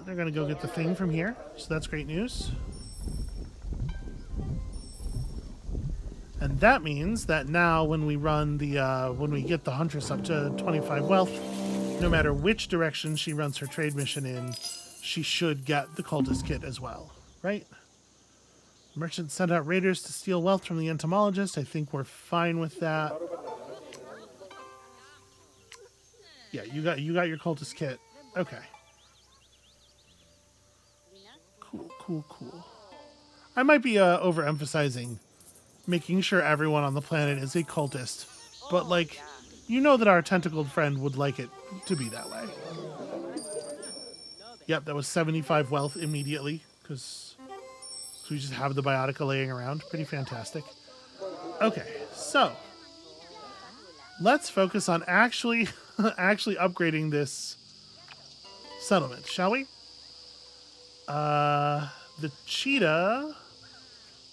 they're going to go get the thing from here. So that's great news. And that means that now when we run when we get the huntress up to 25 wealth, no matter which direction she runs her trade mission in, she should get the cultist kit as well, right? Merchants sent out raiders to steal wealth from the entomologist. I think we're fine with that. Yeah, you got your cultist kit. Okay. Cool. I might be overemphasizing making sure everyone on the planet is a cultist, but like, you know that our tentacled friend would like it to be that way. Yep, that was 75 wealth immediately, because we just have the biotica laying around. Pretty fantastic. Okay, so let's focus on actually upgrading this settlement, shall we? The cheetah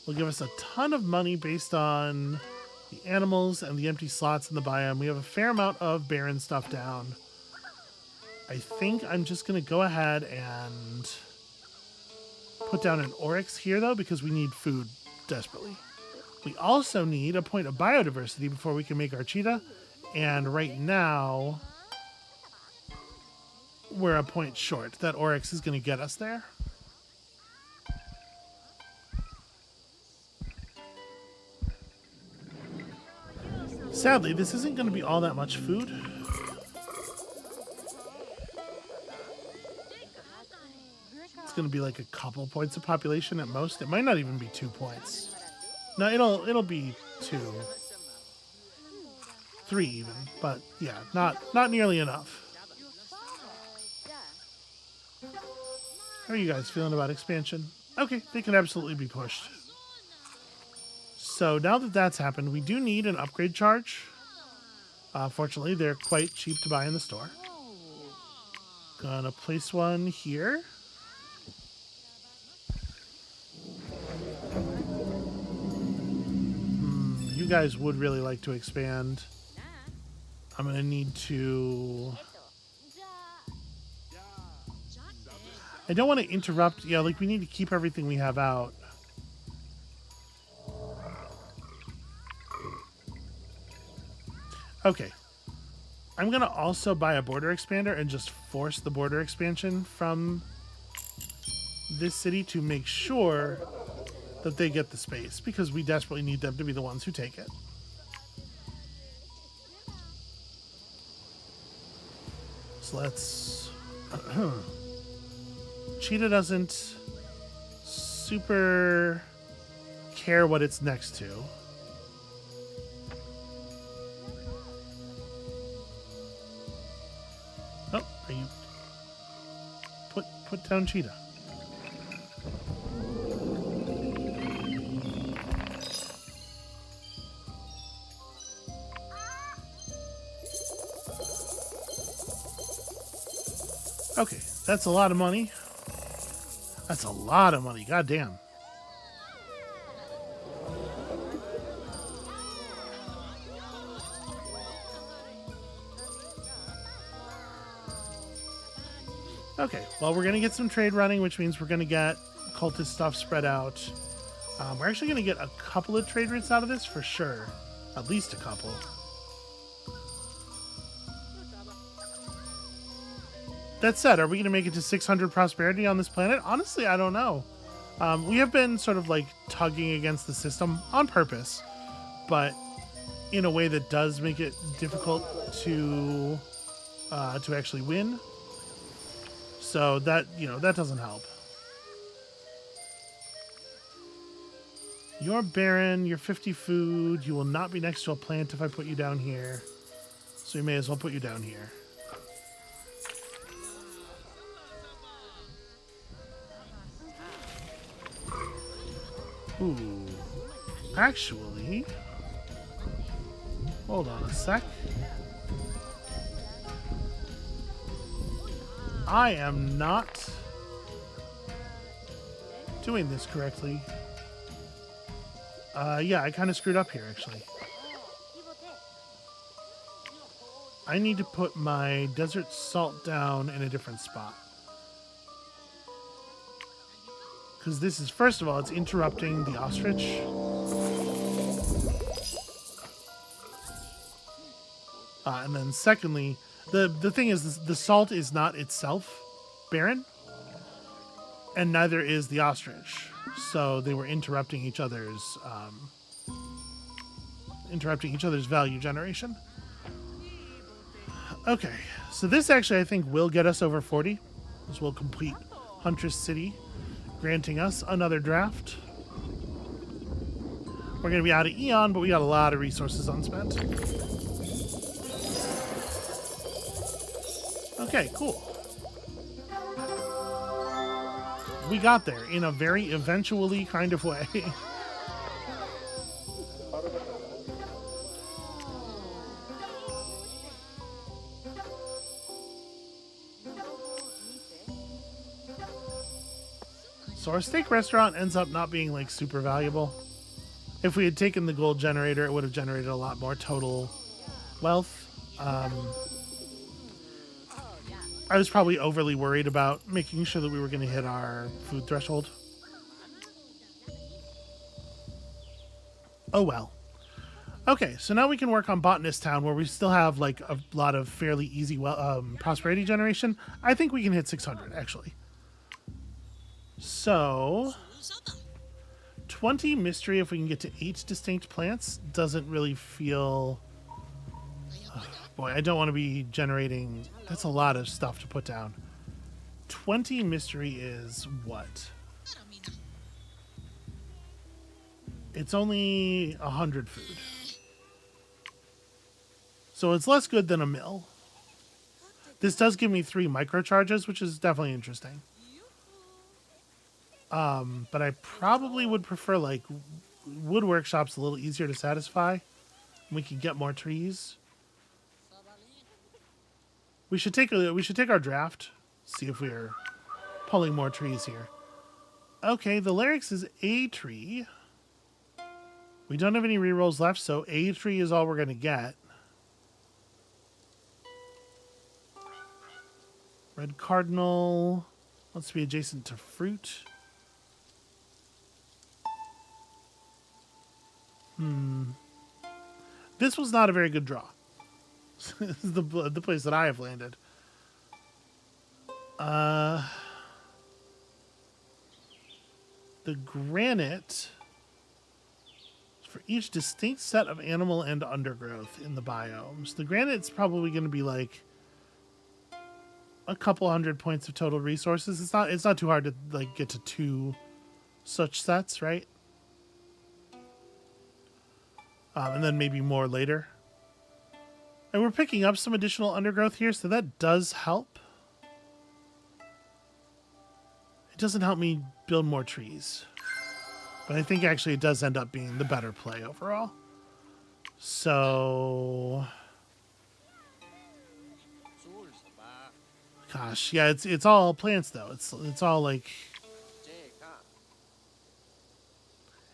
will give us a ton of money based on the animals and the empty slots in the biome. We have a fair amount of barren stuff down. I think I'm just going to go ahead and put down an oryx here, though, because we need food desperately. We also need a point of biodiversity before we can make our cheetah. And right now, we're a point short. That oryx is going to get us there. Sadly, this isn't going to be all that much food. going to be like a couple points of population at most. It might not even be 2 points. No, it'll be 2, 3 even. But yeah, not nearly enough. How are you guys feeling about expansion? Okay, they can absolutely be pushed. So now that that's happened, we do need an upgrade charge. Fortunately, they're quite cheap to buy in the store. Gonna place one here. You guys would really like to expand. I'm gonna need to... I don't want to interrupt. Yeah, like we need to keep everything we have out. Okay. I'm going to also buy a border expander and just force the border expansion from this city to make sure that they get the space, because we desperately need them to be the ones who take it. So let's... Cheetah doesn't super care what it's next to. Oh, are you... Put down Cheetah. Okay, that's a lot of money. That's a lot of money, goddamn. Okay, well, we're going to get some trade running, which means we're going to get cultist stuff spread out. We're actually going to get a couple of trade routes out of this for sure. At least a couple. That said, are we going to make it to 600 prosperity on this planet? Honestly, I don't know. We have been sort of like tugging against the system on purpose, but in a way that does make it difficult to actually win. So that, that doesn't help. You're barren, you're 50 food, you will not be next to a plant if I put you down here. So we may as well put you down here. Ooh. Actually, hold on a sec. I am not doing this correctly. Yeah, I kind of screwed up here, actually. I need to put my desert salt down in a different spot. Because this is, first of all, it's interrupting the ostrich. And then secondly, the thing is, the salt is not itself barren, and neither is the ostrich. So they were interrupting each other's value generation. Okay, so this actually I think will get us over 40. This will complete Huntress City, granting us another draft. We're going to be out of Eon, but we got a lot of resources unspent. Okay, cool. We got there in a very eventually kind of way. So our steak restaurant ends up not being like super valuable. If we had taken the gold generator, it would have generated a lot more total wealth. I was probably overly worried about making sure that we were going to hit our food threshold. Oh well. Okay, so now we can work on Botanist Town, where we still have like a lot of fairly easy prosperity generation. I think we can hit 600, actually. So 20 mystery, if we can get to 8 distinct plants, doesn't really feel... Boy, I don't want to be generating... That's a lot of stuff to put down. 20 mystery is what? It's only 100 food. So it's less good than a mill. This does give me 3 microcharges, which is definitely interesting. But I probably would prefer, like, wood workshop's a little easier to satisfy. We can get more trees. We should take our draft. See if we're pulling more trees here. Okay, the larynx is a tree. We don't have any rerolls left, so a tree is all we're gonna get. Red cardinal wants to be adjacent to fruit. This was not a very good draw. This is the place that I have landed. The granite for each distinct set of animal and undergrowth in the biomes. The granite's probably going to be like a couple 100 points of total resources. It's not too hard to like get to 2 such sets, right? And then maybe more later. And we're picking up some additional undergrowth here, so that does help. It doesn't help me build more trees. But I think actually it does end up being the better play overall. So... Gosh, yeah, it's all plants though. It's all like...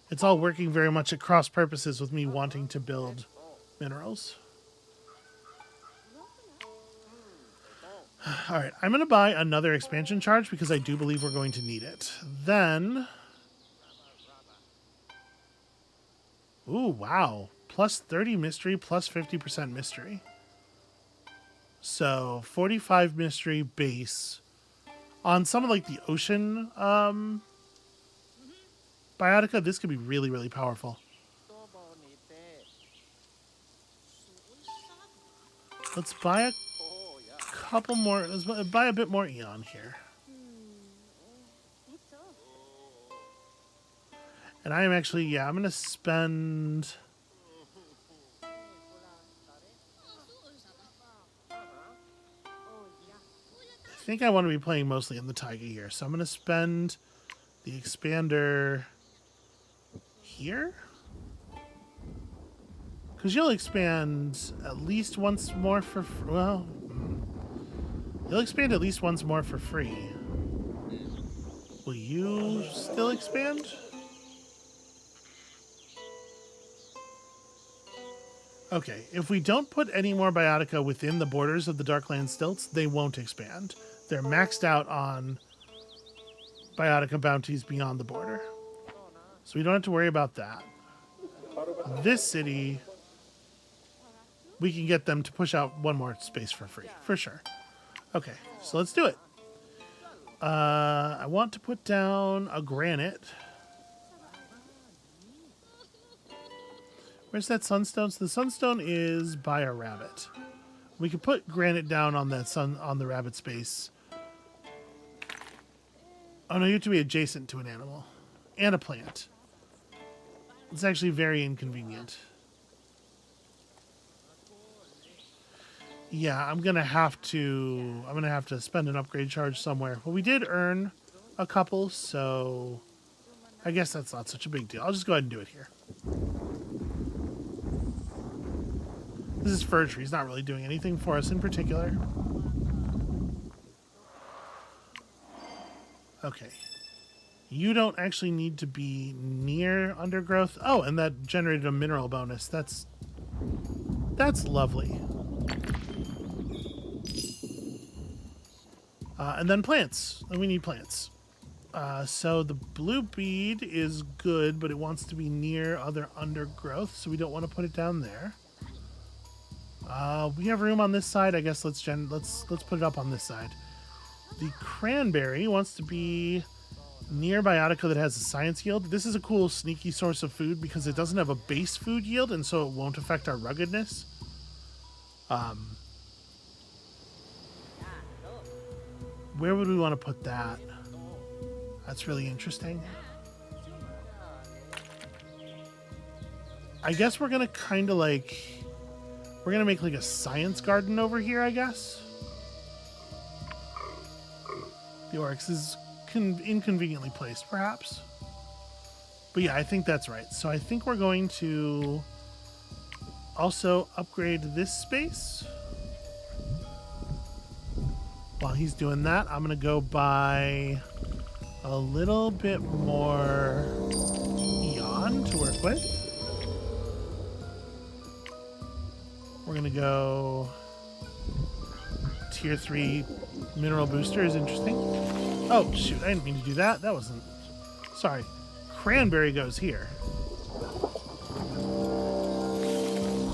It's all working very much at cross purposes with me wanting to build minerals. All right, I'm going to buy another expansion charge because I do believe we're going to need it. Then... Ooh, wow. Plus 30 mystery, plus 50% mystery. So, 45 mystery base. On some of like the ocean biotica, this could be really, really powerful. Let's buy a couple more. Let's buy a bit more Eon here. And I am actually, yeah, I'm going to spend... I think I want to be playing mostly in the taiga here. So I'm going to spend the expander here. Because you'll expand at least once more for... Well, you'll expand at least once more for free. Will you still expand? Okay, if we don't put any more biotica within the borders of the Darkland stilts, they won't expand. They're maxed out on biotica bounties beyond the border. So we don't have to worry about that. This city, we can get them to push out one more space for free, for sure. Okay, so let's do it. I want to put down a granite. Where's that sunstone? So the sunstone is by a rabbit. We could put granite down on that on the rabbit space. Oh no, you have to be adjacent to an animal and a plant. It's actually very inconvenient. Yeah, I'm gonna have to spend an upgrade charge somewhere. Well, we did earn a couple, so I guess that's not such a big deal. I'll just go ahead and do it here. This is fir tree. He's not really doing anything for us in particular. Okay. You don't actually need to be near undergrowth. Oh, and that generated a mineral bonus. That's lovely. And then plants. And we need plants. So the blue bead is good, but it wants to be near other undergrowth, so we don't want to put it down there. We have room on this side. I guess let's put it up on this side. The cranberry wants to be near biotica that has a science yield. This is a cool sneaky source of food because it doesn't have a base food yield, and so it won't affect our ruggedness. Where would we want to put that? That's really interesting. I guess we're gonna kind of like... We're gonna make like a science garden over here, I guess. The oryx is inconveniently placed, perhaps. But yeah, I think that's right. So I think we're going to also upgrade this space. While he's doing that, I'm going to go buy a little bit more eon to work with. We're going to go tier 3 mineral booster is interesting. Oh, shoot, I didn't mean to do that. That wasn't... Sorry. Cranberry goes here.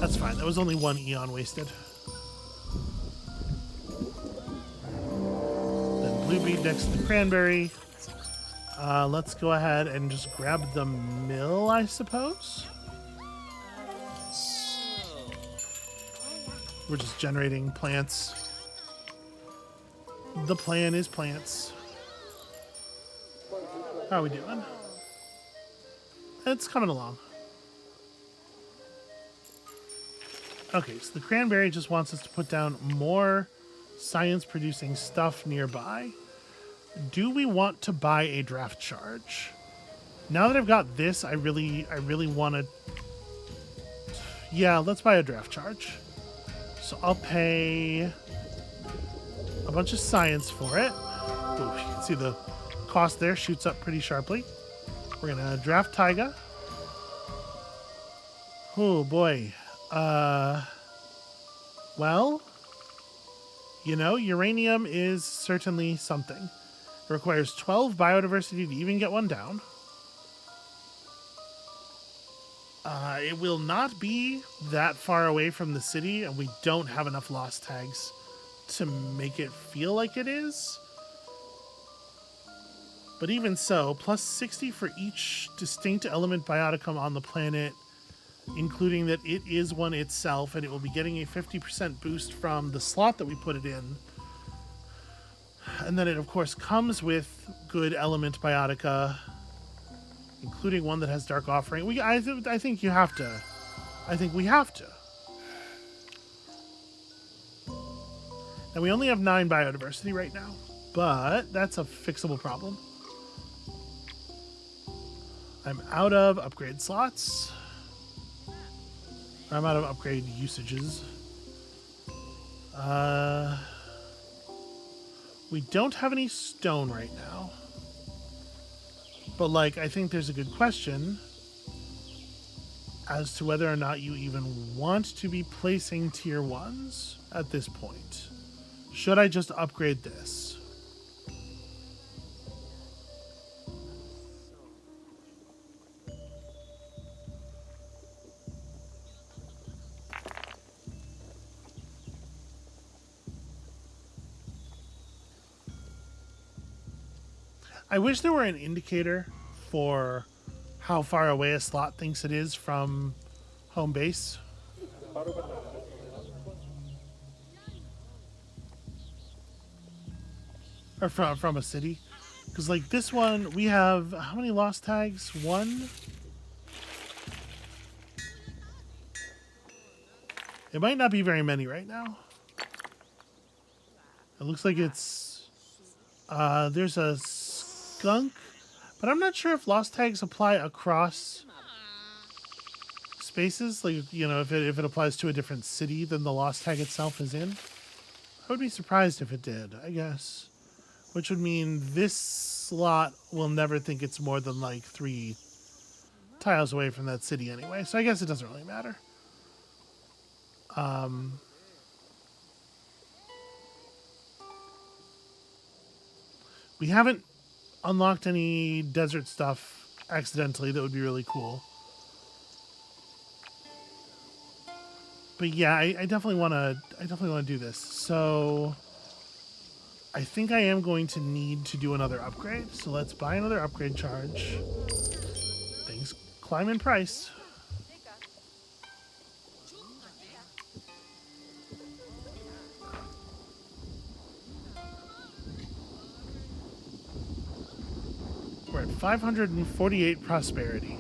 That's fine. That was only 1 eon wasted. Then blue bead next to the cranberry. Let's go ahead and just grab the mill, I suppose. We're just generating plants. The plan is plants. How are we doing? It's coming along. Okay, so the cranberry just wants us to put down more science-producing stuff nearby. Do we want to buy a draft charge? Now that I've got this, I really want to... Yeah, let's buy a draft charge. So I'll pay a bunch of science for it. Ooh, you can see the cost there shoots up pretty sharply. We're going to draft Taiga. Oh, boy. Well, you know, uranium is certainly something. It requires 12 biodiversity to even get one down. It will not be that far away from the city, and we don't have enough lost tags to make it feel like it is. But even so, plus 60 for each distinct element bioticum on the planet, including that it is one itself, and it will be getting a 50% boost from the slot that we put it in. And then it, of course, comes with good element biotica, including one that has Dark Offering. I think you have to. I think we have to. And we only have 9 biodiversity right now, but that's a fixable problem. I'm out of upgrade slots. I'm out of upgrade usages. We don't have any stone right now. But, like, I think there's a good question as to whether or not you even want to be placing tier 1s at this point. Should I just upgrade this? I wish there were an indicator for how far away a slot thinks it is from home base. Or from a city. Because, like, this one, we have... How many lost tags? 1? It might not be very many right now. It looks like it's... there's a skunk. But I'm not sure if lost tags apply across spaces. Like, you know, if it applies to a different city than the lost tag itself is in. I would be surprised if it did, I guess. Which would mean this slot will never think it's more than like 3 tiles away from that city anyway. So I guess it doesn't really matter. We haven't unlocked any desert stuff accidentally. That would be really cool. But yeah, I definitely want to do this. So I think I am going to need to do another upgrade. So let's buy another upgrade charge. Things climb in price. 548 prosperity.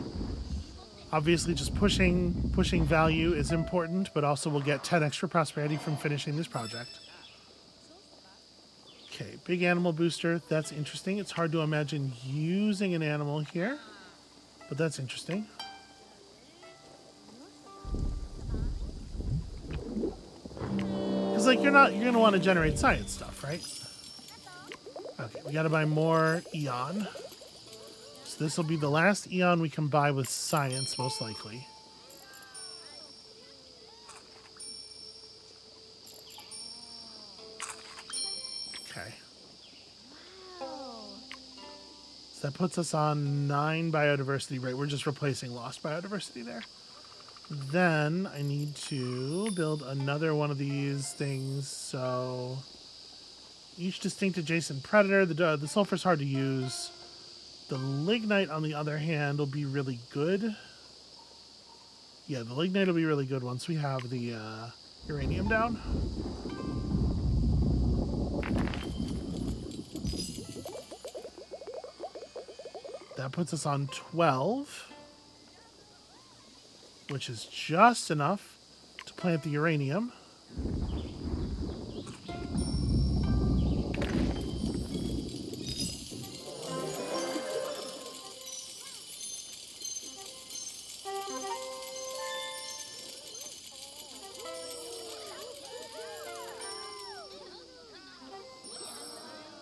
Obviously, just pushing value is important, but also we'll get 10 extra prosperity from finishing this project. Okay, big animal booster. That's interesting. It's hard to imagine using an animal here, but that's interesting. Because, like, you're going to want to generate science stuff, right? Okay, we got to buy more Eon. So this will be the last Eon we can buy with science, most likely. Okay. So that puts us on 9 biodiversity, right? We're just replacing lost biodiversity there. Then I need to build another one of these things. So each distinct adjacent predator. The sulfur's hard to use. The lignite, on the other hand, will be really good. Yeah, the lignite will be really good once we have the uranium down. That puts us on 12, which is just enough to plant the uranium.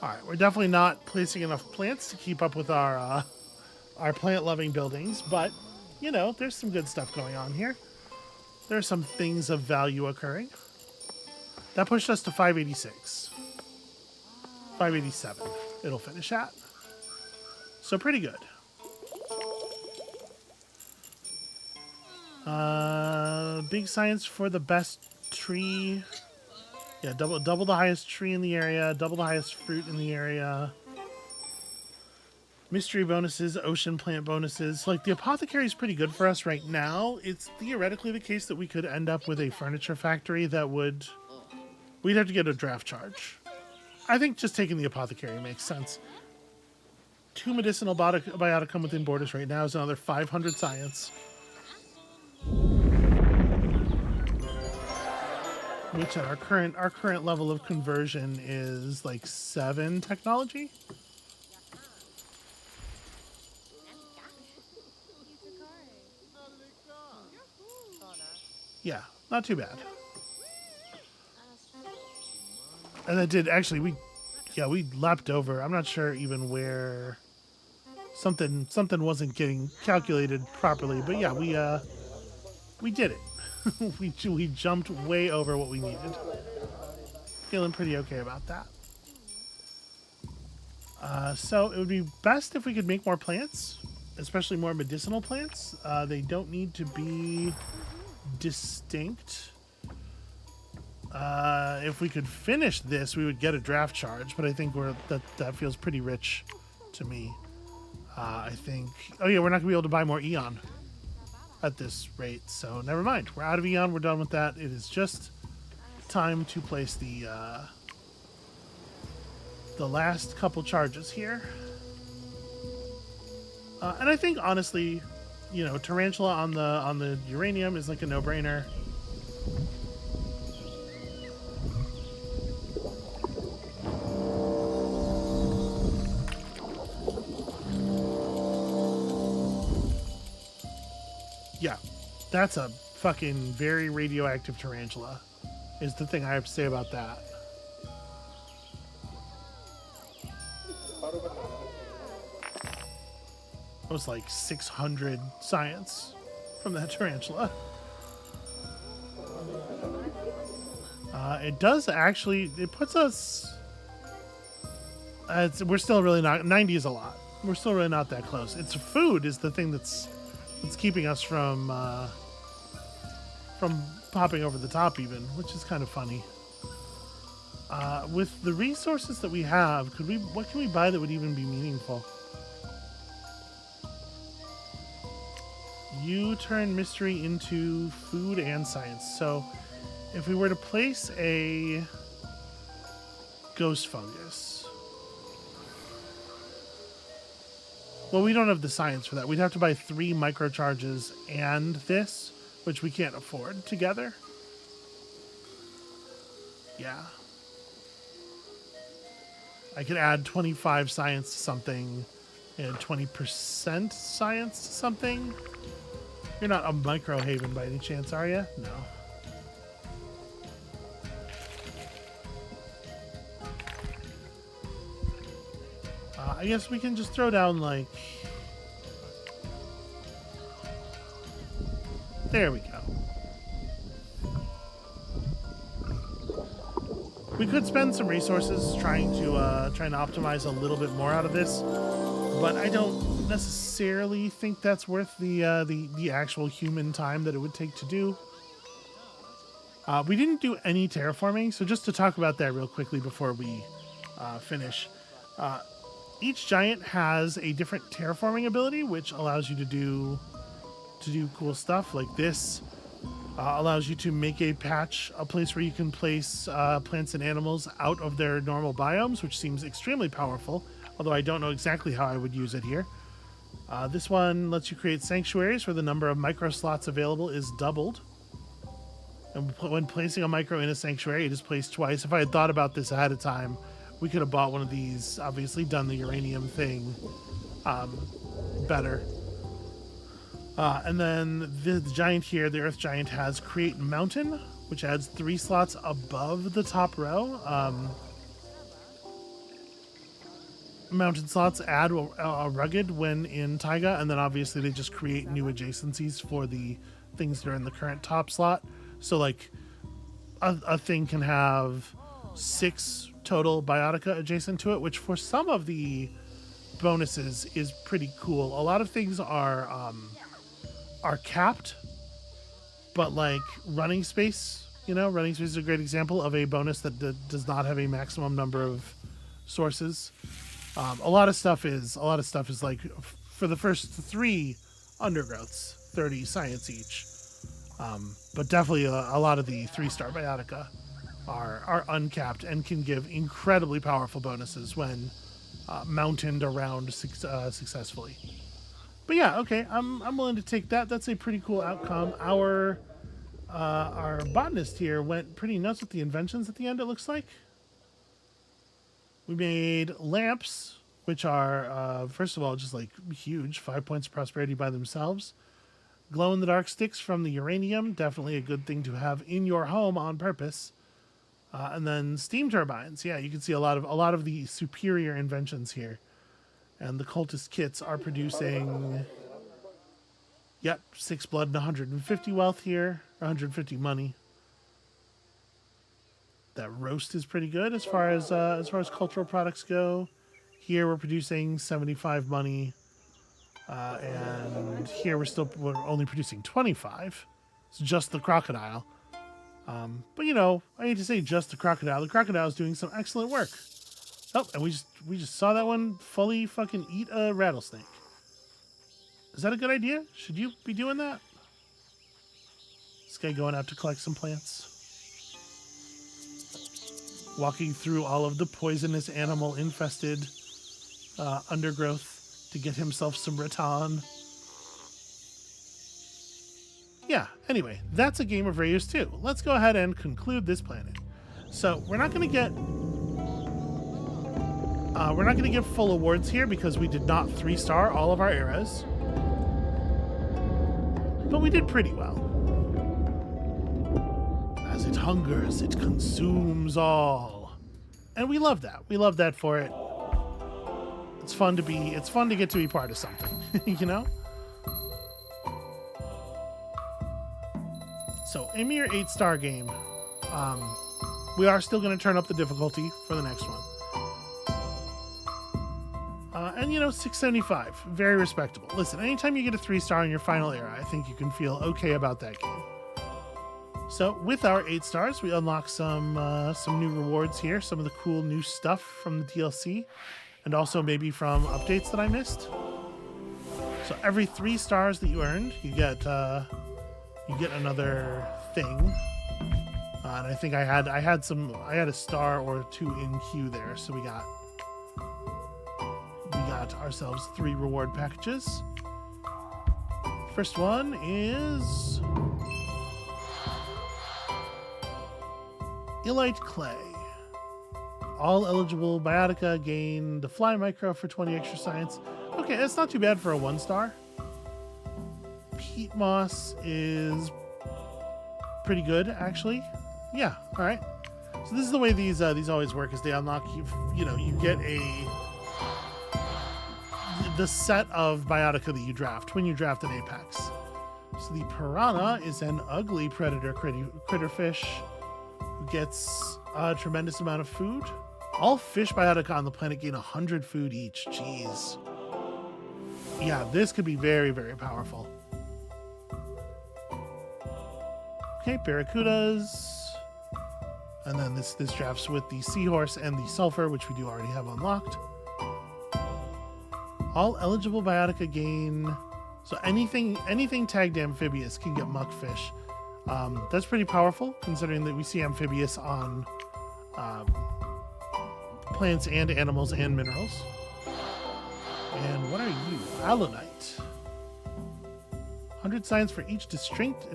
All right, we're definitely not placing enough plants to keep up with our plant-loving buildings, but, you know, there's some good stuff going on here. There are some things of value occurring. That pushed us to 586. 587 it'll finish at. So pretty good. Big science for the best tree. Yeah, double the highest tree in the area, double the highest fruit in the area. Mystery bonuses, ocean plant bonuses. Like, the apothecary is pretty good for us right now. It's theoretically the case that we could end up with a furniture factory that would... We'd have to get a draft charge. I think just taking the apothecary makes sense. 2 medicinal bioticum within borders right now is another 500 science. Which at our current level of conversion is like 7 technology. Yeah, not too bad. And that did actually we leapt over. I'm not sure even where something wasn't getting calculated properly, but yeah, we did it. we jumped way over what we needed. Feeling pretty okay about that. So it would be best if we could make more plants, especially more medicinal plants. They don't need to be distinct. If we could finish this, we would get a draft charge, but I think that feels pretty rich to me. I think... Oh yeah, we're not going to be able to buy more Eon at this rate, so never mind. We're out of Eon, we're done with that. It is just time to place the last couple charges here. And I think, honestly, you know, Tarantula on the uranium is like a no-brainer. Yeah, that's a fucking very radioactive tarantula, is the thing I have to say about that. That was like 600 science from that tarantula. It does actually, it puts us, we're still really not, 90 is a lot. We're still really not that close. It's food is the thing that's keeping us from popping over the top even, which is kind of funny. With the resources that we have, what can we buy that would even be meaningful? You turn mystery into food and science. So if we were to place a ghost fungus, Well, we don't have the science for that. We'd have to buy 3 microcharges and this, which we can't afford together. Yeah. I could add 25 science to something and 20% science to something. You're not a microhaven by any chance, are you? No. I guess we can just throw down, like... There we go. We could spend some resources trying to optimize a little bit more out of this, but I don't necessarily think that's worth the actual human time that it would take to do. We didn't do any terraforming, so just to talk about that real quickly before we finish. Each giant has a different terraforming ability, which allows you to do cool stuff like this. Allows you to make a patch, a place where you can place plants and animals out of their normal biomes, which seems extremely powerful, although I don't know exactly how I would use it here. This one lets you create sanctuaries where the number of micro slots available is doubled. And when placing a micro in a sanctuary, it is placed twice. If I had thought about this ahead of time, we could have bought one of these, obviously done the uranium thing better. And then the giant here, the earth giant, has create mountain, which adds 3 slots above the top row. Mountain slots add a rugged when in taiga, and then obviously they just create new adjacencies for the things that are in the current top slot. So like a thing can have 6 total biotica adjacent to it, which for some of the bonuses is pretty cool. A lot of things are capped, but like running space, running space is a great example of a bonus that does not have a maximum number of sources. A lot of stuff is like for the first 3 undergrowths, 30 science each. But definitely a lot of the 3-star biotica are uncapped and can give incredibly powerful bonuses when mountained around successfully. But yeah, okay, I'm willing to take that. That's a pretty cool outcome. Our botanist here went pretty nuts with the inventions at the end, it looks like. We made lamps, which are, first of all, just like huge, 5 points of prosperity by themselves. Glow-in-the-dark sticks from the uranium, definitely a good thing to have in your home on purpose. And then steam turbines. Yeah, you can see a lot of the superior inventions here. And the cultist kits are producing, 6 blood and 150 wealth here, 150 money. That roast is pretty good as far as cultural products go. Here we're producing 75 money, and here we're only producing 25. It's just the crocodile. But I hate to say just the crocodile. The crocodile is doing some excellent work. Oh, and we just saw that one fully fucking eat a rattlesnake. Is that a good idea? Should you be doing that? This guy going out to collect some plants. Walking through all of the poisonous animal infested undergrowth to get himself some rattan. Yeah, anyway, that's a game of Reus 2. Let's go ahead and conclude this planet. So we're not going to get full awards here because we did not 3-star all of our eras. But we did pretty well. As it hungers, it consumes all. And we love that. We love that for it. It's fun to get to be part of something, So, a mere 8-star game. We are still going to turn up the difficulty for the next one. And 675, very respectable. Listen, anytime you get a 3-star in your final era, I think you can feel okay about that game. So with our 8 stars, we unlock some new rewards here, some of the cool new stuff from the DLC, and also maybe from updates that I missed. So every 3 stars that you earned, you get another thing. And I think I had a star or 2 in queue there, so we got got ourselves 3 reward packages. First one is Illite Clay. All eligible Biotica gain the Fly Micro for 20 extra science. Okay, that's not too bad for a 1-star. Peat Moss is pretty good, actually. Yeah, all right. So this is the way these always work: is they unlock you get the set of Biotica that you draft when you draft an Apex. So the Piranha is an ugly predator critterfish who gets a tremendous amount of food. All fish Biotica on the planet gain 100 food each. Jeez. Yeah, this could be very, very powerful. Okay, Barracudas. And then this drafts with the Seahorse and the Sulfur, which we do already have unlocked. All eligible Biotica gain. So anything tagged amphibious can get Muckfish. That's pretty powerful, considering that we see amphibious on plants and animals and minerals. And what are you? Alunite. 100 science for each distinct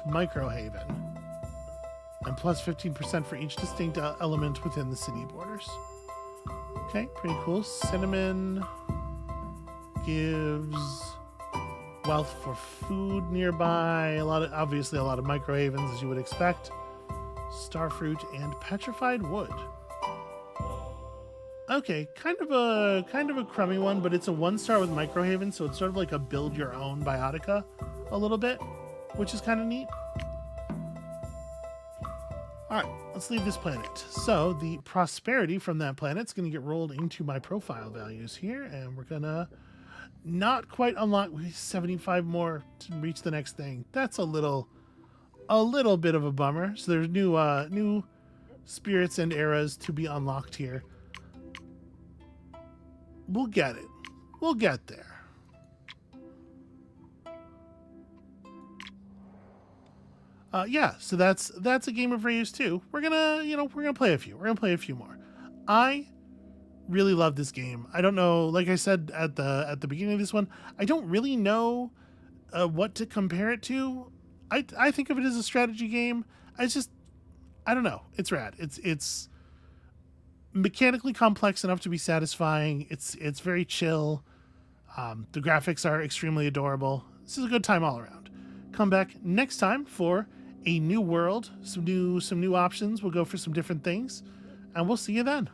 microhaven. And plus 15% for each distinct element within the city borders. Okay, pretty cool. Cinnamon gives wealth for food nearby. Obviously a lot of microhavens, as you would expect. Starfruit and petrified wood. Okay, kind of a crummy one, but it's a 1-star with microhaven, so it's sort of like a build your own Biotica a little bit, which is kind of neat. All right, let's leave this planet. So the prosperity from that planet is going to get rolled into my profile values here, and we're gonna not quite unlock. We have 75 more to reach the next thing. That's a little bit of a bummer. So there's new spirits and eras to be unlocked here. We'll get it. We'll get there. Yeah, so that's a game of Reus too. We're gonna play a few. We're gonna play a few more. I really love this game. I don't know, like I said at the beginning of this one, I don't really know what to compare it to. I think of it as a strategy game. I don't know. It's rad. It's mechanically complex enough to be satisfying. It's very chill. The graphics are extremely adorable. This is a good time all around. Come back next time for a new world, some new options. We'll go for some different things, and we'll see you then.